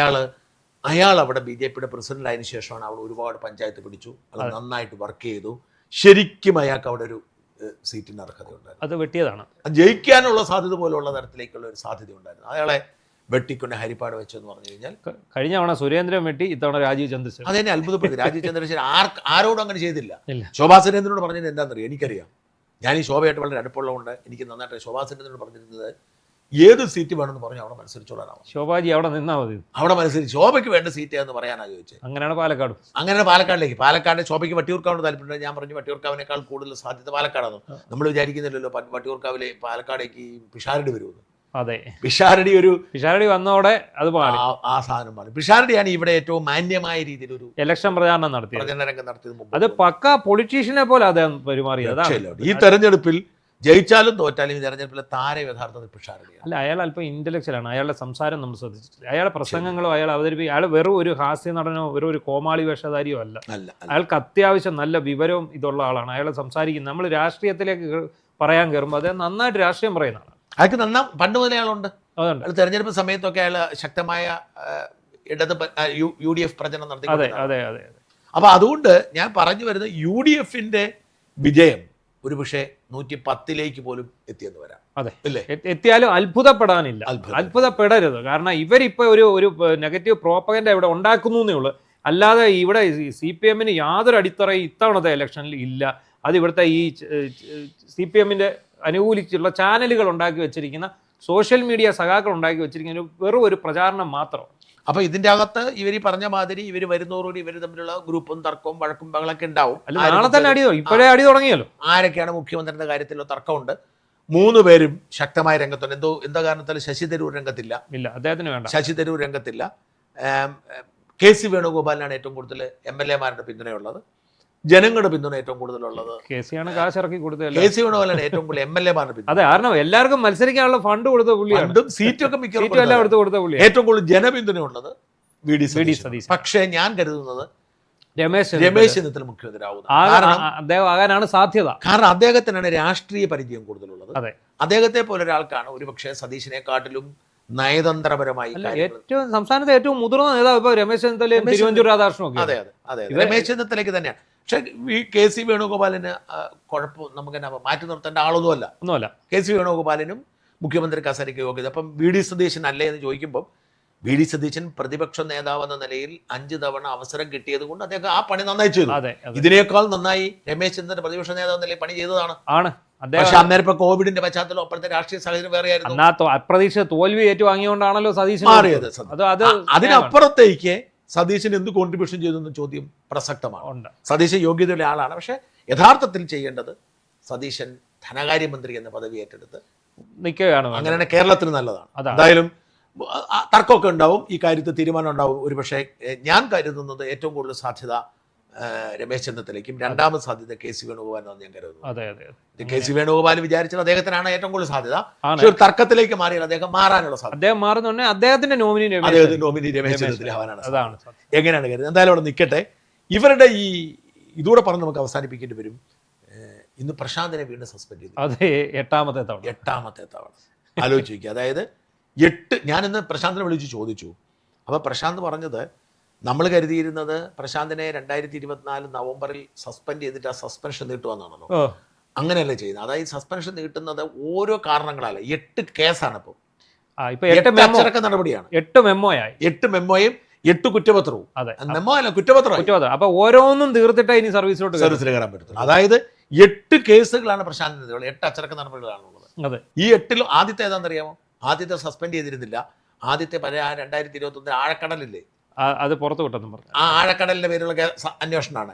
അയാൾ അവിടെ BJPയുടെ പ്രസിഡന്റ് ആയതിനു ശേഷമാണ് അവിടെ ഒരുപാട് പഞ്ചായത്ത് പിടിച്ചു. അത് നന്നായിട്ട് വർക്ക് ചെയ്തു. ശരിക്കും അയാൾക്ക് അവിടെ ഒരു സീറ്റിന് അർഹത ഉണ്ടായിരുന്നു. അത് വെട്ടിയതാണ്. ജയിക്കാനുള്ള സാധ്യത പോലുള്ള തരത്തിലേക്കുള്ള ഒരു സാധ്യത ഉണ്ടായിരുന്നു. അയാളെ വെട്ടിക്കൊണ്ട് ഹരിപ്പാട് വെച്ചെന്ന് പറഞ്ഞു കഴിഞ്ഞാൽ കഴിഞ്ഞ തവണ സുരേന്ദ്രൻ വെട്ടി, ഇത്തവണ രാജീവ് ചന്ദ്രശേഖരൻ. അതെന്നെ അത്ഭുതപ്പെടുത്തി. രാജീവ് ചന്ദ്രശേഖരൻ ആരോടും അങ്ങനെ ചെയ്തില്ല. ശോഭാ സുരേന്ദ്രനോട് പറഞ്ഞത് എന്താണെന്നറിയാം? എനിക്കറിയാം. ഞാൻ ഈ ശോഭയായിട്ട് വളരെ അടുപ്പമുള്ളതുകൊണ്ട് എനിക്ക് നന്നായിട്ട് ശോഭാ സുരേന്ദ്രനോട് പറഞ്ഞിരുന്നത്, ഏത് സീറ്റ് വേണമെന്ന് പറഞ്ഞു അവിടെ മത്സരിച്ചോളാനാവും. ശോഭാജി അവിടെ നിന്നാൽ മതി. അവിടെ മത്സരിച്ച് ശോഭയ്ക്ക് വേണ്ട സീറ്റ് എന്ന് പറയാനാണ് ചോദിച്ചത്. അങ്ങനെയാണ് പാലക്കാട്. അങ്ങനെ പാലക്കാടിലേക്ക്, പാലക്കാട് ശോഭയ്ക്ക് വട്ടിയൂർക്കാവിന് താല്പര്യം. ഞാൻ പറഞ്ഞു വട്ടിയൂർക്കാവിനേക്കാൾ കൂടുതൽ സാധ്യത പാലക്കാടാണ്. നമ്മൾ വിചാരിക്കുന്നില്ലല്ലോ വട്ടിയൂർക്കാവിലെ പാലക്കാടേക്ക് ഈ പിഷാരടി വരുമെന്ന്. അതെ, പിഷാരടി വന്നോടെ അത് ആ സാധനം മാറി. പിഷാരടിയാണ് ഇവിടെ ഏറ്റവും മാന്യമായ രീതിയിൽ ഒരു ഇലക്ഷൻ പ്രചാരണം നടത്തിയത്, പ്രചരണ രംഗം നടത്തിയത്. അത് പക്ക പൊളിറ്റീഷ്യനെ പോലെ അദ്ദേഹം പെരുമാറിയത്. ഈ തെരഞ്ഞെടുപ്പിൽ ജയിച്ചാലും തോറ്റാലും ഈ തെരഞ്ഞെടുപ്പിലെ താരം യഥാർത്ഥത്തിൽ പിഷാരടിയാണ്. അല്ല, അയാൾ അല്പം ഇന്റലക്ച്വലാണ്. അയാളുടെ സംസാരം നമ്മൾ ശ്രദ്ധിച്ചിട്ടില്ല. അയാളുടെ പ്രസംഗങ്ങളോ അയാൾ അവതരിപ്പിക്കുക, അയാൾ വെറും ഒരു ഹാസ്യ നടനോ വെറും ഒരു കോമാളി വേഷധാരിയോ അല്ല. അയാൾക്ക് അത്യാവശ്യം നല്ല വിവരവും ഇതുള്ള ആളാണ്. അയാൾ സംസാരിക്കുന്നത്, നമ്മൾ രാഷ്ട്രീയത്തിലേക്ക് പറയാൻ കയറുമ്പോൾ അദ്ദേഹം നന്നായിട്ട് രാഷ്ട്രീയം പറയുന്ന ആളാണ്. അയാൾക്ക് പണ്ട് മുതലേ ആളുണ്ട്. അതുകൊണ്ട് തെരഞ്ഞെടുപ്പ് സമയത്തൊക്കെ അയാൾ ശക്തമായ ഇടത് UDF പ്രചരണം നടത്തി. അതെ. അപ്പൊ അതുകൊണ്ട് ഞാൻ പറഞ്ഞു വരുന്നത് UDFന്റെ വിജയം ഒരു പക്ഷേ 110 പോലും എത്തിയെന്ന് വരാം. അതെ, എത്തിയാലും അത്ഭുതപ്പെടാനില്ല, അത്ഭുതപ്പെടരുത്. കാരണം ഇവരിപ്പോ ഒരു നെഗറ്റീവ് പ്രോപ്പഗൻഡ ഇവിടെ ഉണ്ടാക്കുന്നു എന്നേ ഉള്ളൂ. അല്ലാതെ ഇവിടെ CPM-ന് യാതൊരു അടിത്തറയും ഇത്തവണത്തെ ഇലക്ഷനിൽ ഇല്ല. അത് ഇവിടുത്തെ ഈ CPM-ന്റെ അനുകൂലിച്ചുള്ള ചാനലുകൾ ഉണ്ടാക്കി വെച്ചിരിക്കുന്ന, സോഷ്യൽ മീഡിയ സഖാക്കൾ ഉണ്ടാക്കി വെച്ചിരിക്കുന്ന വെറും ഒരു പ്രചാരണം മാത്രം. അപ്പൊ ഇതിന്റെ അകത്ത് ഇവർ പറഞ്ഞ മാതിരി ഇവർ വരുന്നതോടുകൂടി ഇവർ തമ്മിലുള്ള ഗ്രൂപ്പും തർക്കവും വഴക്കും ബഹളൊക്കെ ഉണ്ടാവും. നാളെ തന്നെ ഇപ്പോഴേ അടി തുടങ്ങിയല്ലോ. ആരൊക്കെയാണ് മുഖ്യമന്ത്രിയുടെ കാര്യത്തിലുള്ള തർക്കമുണ്ട്. 3 പേരും ശക്തമായ രംഗത്തുണ്ട്. എന്താ കാരണത്താൽ ശശി തരൂർ രംഗത്തില്ല. അദ്ദേഹത്തിന് വേണ്ട. ശശി തരൂർ രംഗത്തില്ല. KC വേണുഗോപാലിനാണ് ഏറ്റവും കൂടുതൽ MLA-മാരുടെ പിന്തുണയുള്ളത്. ജനങ്ങളുടെ പിന്തുണ ഏറ്റവും കൂടുതലുള്ളത് KC ആണ്. കാശിറക്കി കൊടുത്തത് KC വേണുഗോപാലാണ്. ഏറ്റവും കൂടുതൽ MLA-മാരുടെ പിന്തുണ. അതെ, കാരണം എല്ലാവർക്കും മത്സരിക്കാനുള്ള ഫണ്ട് കൊടുത്ത പുള്ളിയാണ്. സീറ്റൊക്കെ കൊടുത്ത പുള്ളി. ഏറ്റവും കൂടുതൽ ജനപിന്തുണയുള്ളത് VD സതീശൻ. പക്ഷേ ഞാൻ കരുതുന്നത് രമേശ് ചെന്നിത്തല മുഖ്യമന്ത്രിയാവുന്നത് അദ്ദേഹം ആകാനാണ് സാധ്യത. കാരണം അദ്ദേഹത്തിനാണ് രാഷ്ട്രീയ പരിചയം കൂടുതലുള്ളത്. അതെ, അദ്ദേഹത്തെ പോലെ ഒരാൾക്കാണ് ഒരുപക്ഷെ സതീശിനെക്കാട്ടിലും നയതന്ത്രപരമായി ഏറ്റവും സംസ്ഥാനത്തെ ഏറ്റവും മുതിർന്ന നേതാവ് ഇപ്പൊ രമേശ് ചെന്നിത്തലയും തിരുവഞ്ചൂർ രാധാകൃഷ്ണനും. അതെ, രമേശ് ചെന്നിത്തലയ്ക്ക് തന്നെയാണ്. പക്ഷെ KC വേണുഗോപാലിന് കുഴപ്പം നമുക്ക് മാറ്റി നിർത്തേണ്ട ഒന്നുമല്ല. KC വേണുഗോപാലിനും മുഖ്യമന്ത്രി കസേരയ്ക്ക് യോഗ്യത. അപ്പം VD സതീശൻ അല്ലേ എന്ന് ചോദിക്കുമ്പോൾ VD സതീശൻ പ്രതിപക്ഷ നേതാവ് എന്ന നിലയിൽ 5 തവണ അവസരം കിട്ടിയത് കൊണ്ട് അദ്ദേഹം ആ പണി നന്നായി ചെയ്തു. ഇതിനേക്കാൾ നന്നായി രമേശ് ചെന്നിത്തല പ്രതിപക്ഷ നേതാവ് നിലയിൽ പണി ചെയ്തതാണ്. പക്ഷെ അന്നേരം ഇപ്പൊ കോവിഡിന്റെ പശ്ചാത്തലം അപ്പോഴത്തെ രാഷ്ട്രീയ സാഹചര്യം വേറെയായിരുന്നു. അപ്രതീക്ഷിത തോൽവി ഏറ്റുവാങ്ങിയോണ്ടാണല്ലോ സതീശൻ മാറിയത്. അതിനപ്പുറത്തേക്ക് സതീശൻ എന്ത് കോൺട്രിബ്യൂഷൻ ചെയ്തെന്ന ചോദ്യം പ്രസക്തമാണ്. സതീശൻ യോഗ്യതയുള്ള ആളാണ്. പക്ഷെ യഥാർത്ഥത്തിൽ ചെയ്യേണ്ടത് സതീശൻ ധനകാര്യമന്ത്രി എന്ന പദവി ഏറ്റെടുത്ത് നിൽക്കുകയാണ്. അങ്ങനെയാണ് കേരളത്തിന് നല്ലതാണ്. എന്തായാലും തർക്കമൊക്കെ ഉണ്ടാവും, ഈ കാര്യത്തിൽ തീരുമാനം ഉണ്ടാവും. ഒരുപക്ഷെ ഞാൻ കരുതുന്നത് ഏറ്റവും കൂടുതൽ സാധ്യത രമേശ് ചെന്നിത്തലയ്ക്കും, രണ്ടാമത് സാധ്യത KC വേണുഗോപാലിനാണ് ഞാൻ കരുതുന്നത്. KC വേണുഗോപാൽ വിചാരിച്ചത് അദ്ദേഹത്തിനാണ് ഏറ്റവും കൂടുതൽ സാധ്യത. പക്ഷെ ഒരു തർക്കത്തിലേക്ക് മാറിയാൽ അദ്ദേഹം മാറാനുള്ള സാധ്യത. അദ്ദേഹം മാറുന്നുണ്ടെ അദ്ദേഹത്തിന്റെ നോമിനി രമേശ് ചെന്നിത്തല ആവാനാണ്. എങ്ങനെയാണ് കരുതുന്നത്? എന്തായാലും അവിടെ നിൽക്കട്ടെ. ഇവരുടെ ഈ ഇതൂടെ പറഞ്ഞ് നമുക്ക് അവസാനിപ്പിക്കേണ്ടി വരും. ഇന്ന് പ്രശാന്തിനെ വീണ്ടും സസ്പെൻഡ് ചെയ്തു. അതെ, എട്ടാമത്തെ തവണ ആലോചിച്ച് നോക്കി. അതായത് ഞാനിന്ന് പ്രശാന്തിനെ വിളിച്ച് ചോദിച്ചു. അപ്പോൾ പ്രശാന്ത് പറഞ്ഞത്, നമ്മൾ കരുതിയിരുന്നത് പ്രശാന്തിനെ 2024 നവംബറിൽ സസ്പെൻഡ് ചെയ്തിട്ട് ആ സസ്പെൻഷൻ നീട്ടുവെന്നാണല്ലോ. അങ്ങനെയല്ലേ ചെയ്യുന്നത്. അതായത് സസ്പെൻഷൻ നീട്ടുന്നത് ഓരോ കാരണങ്ങളല്ല. 8 കേസാണ് ഇപ്പോൾ. 8 അച്ചടക്ക നടപടിയാണ്. 8 മെമ്മോയായി. 8 മെമ്മോയും 8 കുറ്റപത്രവും. മെമ്മോ അല്ല, കുറ്റപത്രം. അപ്പൊ ഓരോന്നും തീർത്തിട്ടേ ഇനി സർവീസിൽ കയറാൻ പറ്റത്തുള്ളൂ. അതായത് 8 കേസുകളാണ് പ്രശാന്തിനെതിരെ, 8 അച്ചടക്ക നടപടികളാണുള്ളത്. ഈ 8ലും ആദ്യത്തെ ഏതാണെന്നറിയാമോ? ആദ്യത്തെ സസ്പെൻഡ് ചെയ്തിരുന്നില്ല. ആദ്യത്തെ 2021 ആഴക്കടലില്ലേ, അത് പുറത്തു വിട്ടെന്നും പറഞ്ഞു. ആ ആഴക്കടലിന്റെ പേരുള്ള അന്വേഷണമാണ്.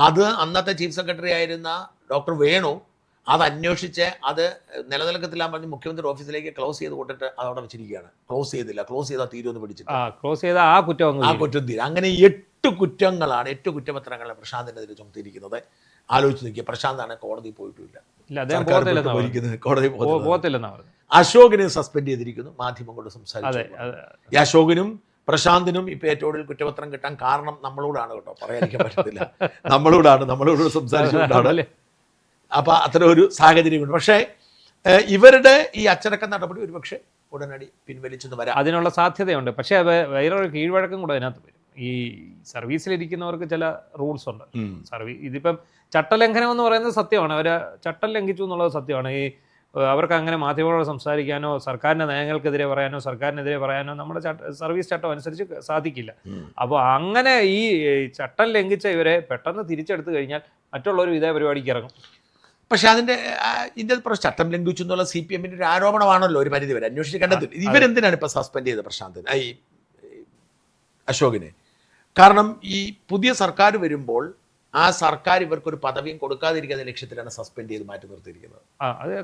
അത് അന്നത്തെ ചീഫ് സെക്രട്ടറി ആയിരുന്ന ഡോക്ടർ വേണു അത് അന്വേഷിച്ച് അത് നിലനിൽക്കത്തില്ല പറഞ്ഞ് മുഖ്യമന്ത്രി ഓഫീസിലേക്ക് ക്ലോസ് ചെയ്ത് കൊണ്ടിട്ട് അതവിടെ വെച്ചിരിക്കുകയാണ്. ക്ലോസ് ചെയ്തില്ല. ക്ലോസ് ചെയ്താൽ തീരുമെന്ന് പിടിച്ചിട്ട് ആ കുറ്റം തീരും. അങ്ങനെ 8 കുറ്റങ്ങളാണ്, 8 കുറ്റപത്രങ്ങളാണ് പ്രശാന്തിനെതിരെ ചുമത്തിയിരിക്കുന്നത്. ആലോചിച്ച് നോക്കിയ പ്രശാന്താണ് കോടതി പോയിട്ടില്ല. കോടതി അശോകിനെ സസ്പെൻഡ് ചെയ്തിരിക്കുന്നു. മാധ്യമങ്ങളോട് സംസാരിച്ചു. ഈ അശോകിനും പ്രശാന്തിനും ഇപ്പൊ ഏറ്റവും കൂടുതൽ കുറ്റപത്രം കിട്ടാൻ കാരണം നമ്മളോടാണ് കേട്ടോ, പറയാതിരിക്കാൻ പറ്റത്തില്ല. നമ്മളോട് സംസാരിച്ചുകൊണ്ടാണ്. അപ്പൊ അത്തരം ഒരു സാഹചര്യമുണ്ട്. പക്ഷേ ഇവരുടെ ഈ അച്ചടക്ക നടപടി ഒരുപക്ഷെ ഉടനടി പിൻവലിച്ചെന്ന് വരാം. അതിനുള്ള സാധ്യതയുണ്ട്. പക്ഷേ വേറൊരു കീഴ്വഴക്കം കൂടെ അതിനകത്ത് വരും. ഈ സർവീസിലിരിക്കുന്നവർക്ക് ചില റൂൾസ് ഉണ്ട്. ഇതിപ്പം ചട്ടലംഘനം എന്ന് പറയുന്നത് സത്യമാണ്. അവർ ചട്ടം ലംഘിച്ചു എന്നുള്ളത് സത്യമാണ്. അവർക്ക് അങ്ങനെ മാധ്യമങ്ങളോട് സംസാരിക്കാനോ സർക്കാരിൻ്റെ നയങ്ങൾക്കെതിരെ പറയാനോ സർക്കാരിനെതിരെ പറയാനോ നമ്മുടെ സർവീസ് ചട്ടം അനുസരിച്ച് സാധിക്കില്ല. അപ്പോൾ അങ്ങനെ ഈ ചട്ടം ലംഘിച്ച ഇവരെ പെട്ടെന്ന് തിരിച്ചെടുത്തു കഴിഞ്ഞാൽ മറ്റുള്ളവർ ഇതേ പരിപാടിക്ക് ഇറങ്ങും. പക്ഷെ അതിന്റെ ഇതിന്റെ പ്രശ്നം ചട്ടം ലംഘിച്ചു എന്നുള്ള CPM ഒരു ആരോപണമാണല്ലോ ഒരു പരിധി വരെ അന്വേഷിച്ച് കണ്ടെത്തി. ഇവരെന്തിനാണ് ഇപ്പൊ സസ്പെൻഡ് ചെയ്തത് പ്രശാന്തിന് ഈ അശോകിനെ? കാരണം ഈ പുതിയ സർക്കാർ വരുമ്പോൾ ആ സർക്കാർ ഇവർക്കൊരു പദവിയും കൊടുക്കാതിരിക്കുന്ന ലക്ഷ്യത്തിലാണ് സസ്പെൻഡ് ചെയ്ത് മാറ്റി നിർത്തിയിരിക്കുന്നത്.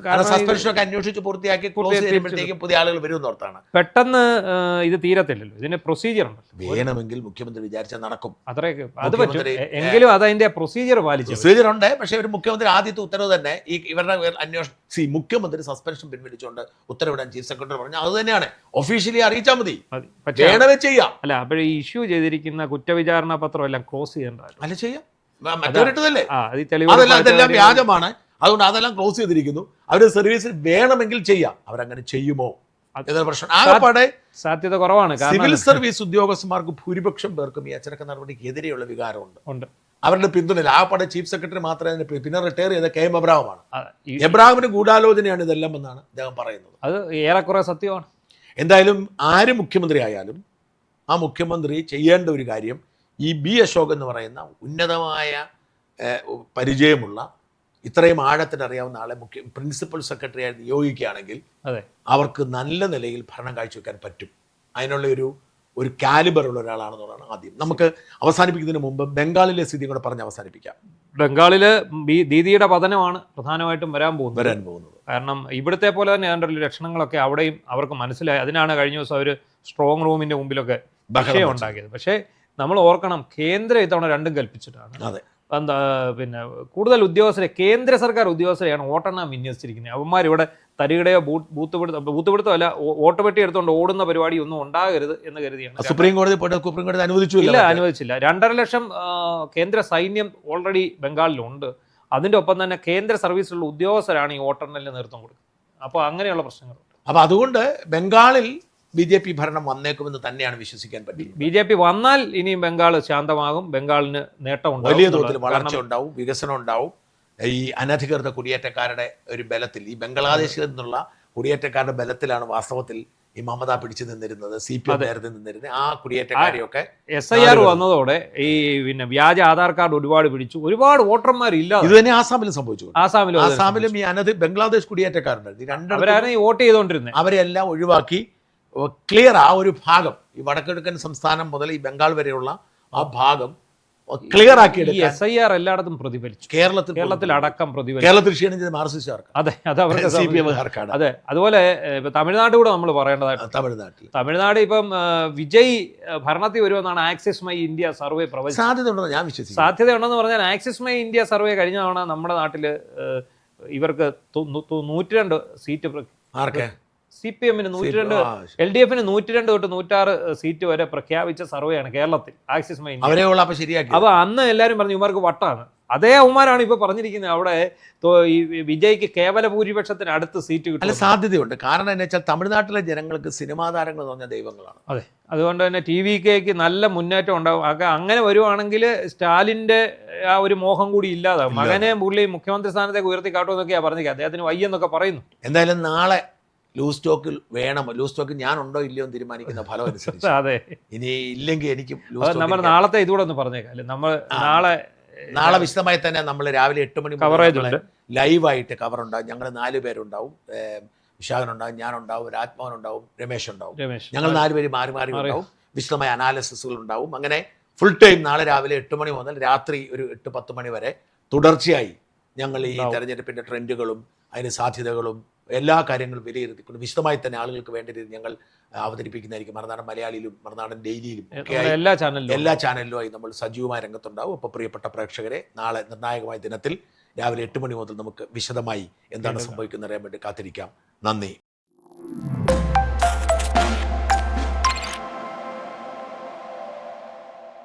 കാരണം സസ്പെൻഷനൊക്കെ അന്വേഷിച്ച് പൂർത്തിയാക്കി ക്ലോസ് ചെയ്യുമ്പോഴത്തേക്കും പുതിയ ആളുകൾ വരുമെന്നോർത്താണ്. പെട്ടെന്ന് ഇത് തീരത്തില്ലല്ലോ, ഇതിന് പ്രൊസീജിയർ ഉണ്ട്. വേണമെങ്കിൽ മുഖ്യമന്ത്രി വിചാരിച്ചാൽ നടക്കും, അത് പറ്റും. എങ്കിലും അതതിന്റെ പ്രൊസീജിയർ പാലിച്ചു. പ്രൊസീജിയർ ഉണ്ട്. പക്ഷേ ഒരു മുഖ്യമന്ത്രി ആദ്യത്തെ ഉത്തരവ് തന്നെ ഈ ഇവരുടെ അന്വേഷണം മുഖ്യമന്ത്രി സസ്പെൻഷൻ പിൻവലിച്ചുകൊണ്ട് ഉത്തരവിടാൻ ചീഫ് സെക്രട്ടറി പറഞ്ഞു. അത് തന്നെയാണ് ഒഫീഷ്യലി അറിയിച്ചാൽ മതി, വേണമേ ചെയ്യാം. അല്ല, അപ്പോഴേ ഇഷ്യൂ ചെയ്തിരിക്കുന്ന കുറ്റവിചാരണ പത്രം എല്ലാം ക്ലോസ് ചെയ്യേണ്ടത് അല്ല ചെയ്യാം. അതെല്ലാം വ്യാജമാണ്. അതുകൊണ്ട് അതെല്ലാം ക്ലോസ് ചെയ്തിരിക്കുന്നു. അവർ സർവീസിൽ വേണമെങ്കിൽ ചെയ്യാം. അവരങ്ങനെ ചെയ്യുമോ എന്നൊരു പ്രശ്നം ആകെപ്പാടെ സാധ്യത കുറവാണ്. സിവിൽ സർവീസ് ഉദ്യോഗസ്ഥന്മാർക്ക് ഭൂരിപക്ഷം പേർക്കും ഈ അച്ചടക്ക നടപടിക്ക് എതിരെയുള്ള വികാരമുണ്ട്. അവരുടെ പിന്തുണയിൽ ആകെപ്പാടെ ചീഫ് സെക്രട്ടറി മാത്രമേ പിന്നെ റിട്ടയർ ചെയ്ത KM എബ്രഹാമാണ്. എബ്രഹാമിന് ഗൂഢാലോചനയാണ് ഇതെല്ലാം എന്നാണ് അദ്ദേഹം പറയുന്നത്. അത് ഏറെക്കുറെ സത്യമാണ്. എന്തായാലും ആര് മുഖ്യമന്ത്രി ആയാലും ആ മുഖ്യമന്ത്രി ചെയ്യേണ്ട ഒരു കാര്യം ഈ അശോക് എന്ന് പറയുന്ന ഉന്നതമായ പരിചയമുള്ള ഇത്രയും ആഴത്തിനറിയാവുന്ന ആളെ പ്രിൻസിപ്പൽ സെക്രട്ടറി ആയി നിയോഗിക്കുകയാണെങ്കിൽ അവർക്ക് നല്ല നിലയിൽ ഭരണം കാഴ്ചവെക്കാൻ പറ്റും. അതിനുള്ള ഒരു കാലിബർ ഉള്ള ഒരാളാണെന്നുള്ളതാണ് ആദ്യം. നമുക്ക് അവസാനിപ്പിക്കുന്നതിന് മുമ്പ് ബംഗാളിലെ സ്ഥിതി കൂടെ പറഞ്ഞ് അവസാനിപ്പിക്കാം. ബംഗാളില് ദീദിയുടെ പതനമാണ് പ്രധാനമായിട്ടും വരാൻ പോകുന്നത്. കാരണം ഇവിടുത്തെ പോലെ തന്നെ അതിൻ്റെ ലക്ഷണങ്ങളൊക്കെ അവിടെയും അവർക്ക് മനസ്സിലായി. അതിനാണ് കഴിഞ്ഞ ദിവസം അവർ സ്ട്രോങ് റൂമിന്റെ മുമ്പിലൊക്കെ വിഷയം ഉണ്ടാക്കിയത്. പക്ഷേ നമ്മൾ ഓർക്കണം, കേന്ദ്രം ഇത്തവണ രണ്ടും കൽപ്പിച്ചിട്ടാണ്. എന്താ പിന്നെ കൂടുതൽ ഉദ്യോഗസ്ഥരെ, കേന്ദ്ര സർക്കാർ ഉദ്യോഗസ്ഥരെയാണ് വോട്ടെണ്ണാൻ വിന്യസിച്ചിരിക്കുന്നത്. അവന്മാർ ഇവിടെ തരികടയോ ബൂത്ത് അല്ല വോട്ട് പെട്ടി എടുത്തുകൊണ്ട് ഓടുന്ന പരിപാടി ഒന്നും ഉണ്ടാകരുത് എന്ന് കരുതിയാണ് സുപ്രീം കോടതി അനുവദിച്ചില്ല. 2.5 ലക്ഷം കേന്ദ്ര സൈന്യം ഓൾറെഡി ബംഗാളിലുണ്ട്. അതിൻ്റെ ഒപ്പം തന്നെ കേന്ദ്ര സർവീസിലുള്ള ഉദ്യോഗസ്ഥരാണ് ഈ വോട്ടെണ്ണലിന് നേതൃത്വം കൊടുക്കുന്നത്. അപ്പോൾ അങ്ങനെയുള്ള പ്രശ്നങ്ങളുണ്ട്. അപ്പോൾ അതുകൊണ്ട് ബംഗാളിൽ BJP ഭരണം വന്നേക്കുമെന്ന് തന്നെയാണ് വിശ്വസിക്കാൻ പറ്റും. BJP വന്നാൽ ഇനിയും ബംഗാൾ ശാന്തമാകും, ബംഗാളിന് നേട്ടം വലിയ തോതിൽ വളർച്ച ഉണ്ടാവും, വികസനം ഉണ്ടാവും. ഈ അനധികൃത കുടിയേറ്റക്കാരുടെ ഒരു ബലത്തിൽ, ഈ ബംഗ്ലാദേശിൽ നിന്നുള്ള കുടിയേറ്റക്കാരുടെ ബലത്തിലാണ് വാസ്തവത്തിൽ ഈ മമത പിടിച്ചു നിന്നിരുന്നത്, CPM നേരത്തെ നിന്നിരുന്നത്. ആ കുടിയേറ്റക്കാരെയൊക്കെ SIR വന്നതോടെ ഈ പിന്നെ വ്യാജ ആധാർ കാർഡ് ഒരുപാട് പിടിച്ചു, ഒരുപാട് വോട്ടർമാരില്ല. ഇത് തന്നെ ആസാമിലും സംഭവിച്ചു. ആസാമിലും ഈ ബംഗ്ലാദേശ് കുടിയേറ്റക്കാരുണ്ട്, അവരാണ് ഈ വോട്ട് ചെയ്തുകൊണ്ടിരുന്നത്. അവരെല്ലാം ഒഴിവാക്കി ക്ലിയർ ആ ഒരു ഭാഗം, ഈ വടക്കിഴക്കൻ സംസ്ഥാനം മുതൽ ഈ ബംഗാൾ വരെയുള്ള ആ ഭാഗം ക്ലിയർ ആക്കി SIR എല്ലായിടത്തും പ്രതിഫലിച്ചു. കേരളത്തിൽ അടക്കം പ്രതിഫലിച്ചു. കേരളത്തിൽ ക്ഷീണിച്ചത് മാർക്സിസ്റ്റുകാർക്ക്. അതെ, അത് അവർക്ക് CPMകാർക്കാണ്. അതെ, അതുപോലെ തമിഴ്നാട് കൂടെ നമ്മൾ പറയേണ്ടതായിട്ട്. തമിഴ്നാട് ഇപ്പം വിജയ് ഭരണത്തിൽ വരുമെന്നാണ് ആക്സിസ് മൈ ഇന്ത്യ സർവേ പ്രവചിച്ചത്. സാധ്യതയുണ്ടെന്ന് ഞാൻ വിശ്വസിക്കുന്നു. സാധ്യതയുണ്ടെന്ന് പറഞ്ഞാൽ ആക്സിസ് മൈ ഇന്ത്യ സർവേ കഴിഞ്ഞ തവണ നമ്മുടെ നാട്ടില് ഇവർക്ക് 102 സീറ്റ്. ആർക്കെ? CPM-ന് 102, LDF-ന് 102 തൊട്ട് 106 സീറ്റ് വരെ പ്രഖ്യാപിച്ച സർവേയാണ് കേരളത്തിൽ ആക്സിസ് മൈ ഇന്ത്യ. അപ്പൊ അന്ന് എല്ലാവരും പറഞ്ഞു ഇവർക്ക് വട്ടാണ്. അതേ അവന്മാരാണ് ഇപ്പൊ പറഞ്ഞിരിക്കുന്നത് അവിടെ ഈ വിജയ്ക്ക് കേവല ഭൂരിപക്ഷത്തിന് അടുത്ത് സീറ്റ് കിട്ടും. അല്ല, സാധ്യതയുണ്ട്. കാരണം എന്താ വെച്ചാൽ തമിഴ്നാട്ടിലെ ജനങ്ങൾക്ക് സിനിമാ താരങ്ങൾ എന്ന് പറഞ്ഞ ദൈവങ്ങളാണ്. അതെ, അതുകൊണ്ട് തന്നെ TVKക്ക് നല്ല മുന്നേറ്റം ഉണ്ടാവും. അങ്ങനെ വരുവാണെങ്കിൽ സ്റ്റാലിന്റെ ആ ഒരു മോഹം കൂടി ഇല്ലാതാവും. മകനെ പുള്ളി മുഖ്യമന്ത്രി സ്ഥാനത്തേക്ക് ഉയർത്തി കാട്ടുമെന്നൊക്കെയാണ് പറഞ്ഞിരിക്കുക. അദ്ദേഹത്തിന് വയ്യെന്നൊക്കെ പറയുന്നു. എന്തായാലും നാളെ ലൂസ് സ്റ്റോക്കിൽ വേണം. ലൂസ് സ്റ്റോക്കിൽ ഞാൻ ഉണ്ടോ ഇല്ലയോ എന്ന് തീരുമാനിക്കുന്ന ഫലം അനുസരിച്ച്. അതെ, ഇനി ഇല്ലെങ്കിൽ എനിക്ക് നമ്മൾ നാളത്തെ ഇതുകൂടെ ഒന്ന് പറഞ്ഞേക്കാം. നമ്മൾ നാളെ വിശദമായി തന്നെ നമ്മൾ രാവിലെ 8 മണി കവറേജ് ലൈവായിട്ട് കവർ ഉണ്ടാവും. ഞങ്ങൾ 4 പേരുണ്ടാവും. വിശാഖനുണ്ടാവും, ഞാനുണ്ടാവും, രാജ്മോഹനുണ്ടാവും, രമേശ് ഉണ്ടാവും. ഞങ്ങൾ 4 പേര് മാറി മാറി ഉണ്ടാവും. വിശദമായ അനാലിസിസുകൾ ഉണ്ടാവും. അങ്ങനെ ഫുൾ ടൈം നാളെ രാവിലെ 8 മണി മുതൽ രാത്രി ഒരു 8-10 മണി വരെ തുടർച്ചയായി ഞങ്ങൾ ഈ തെരഞ്ഞെടുപ്പിന്റെ ട്രെൻഡുകളും അതിന് സാധ്യതകളും എല്ലാ കാര്യങ്ങളും വിലയിരുത്തിക്കൊണ്ട് വിശദമായി തന്നെ ആളുകൾക്ക് വേണ്ട രീതിയിൽ ഞങ്ങൾ അവതരിപ്പിക്കുന്നതായിരിക്കും. മറുനാടൻ മലയാളിയിലും മറുനാടൻ ഡെയിലിയിലും എല്ലാ ചാനലിലുമായി നമ്മൾ സജീവമായ രംഗത്തുണ്ടാവും. അപ്പോൾ പ്രിയപ്പെട്ട പ്രേക്ഷകരെ, നാളെ നിർണായകമായ ദിനത്തിൽ രാവിലെ 8 മണി മുതൽ നമുക്ക് വിശദമായി എന്താണ് സംഭവിക്കുന്നത് അറിയാൻ വേണ്ടി കാത്തിരിക്കാം. നന്ദി.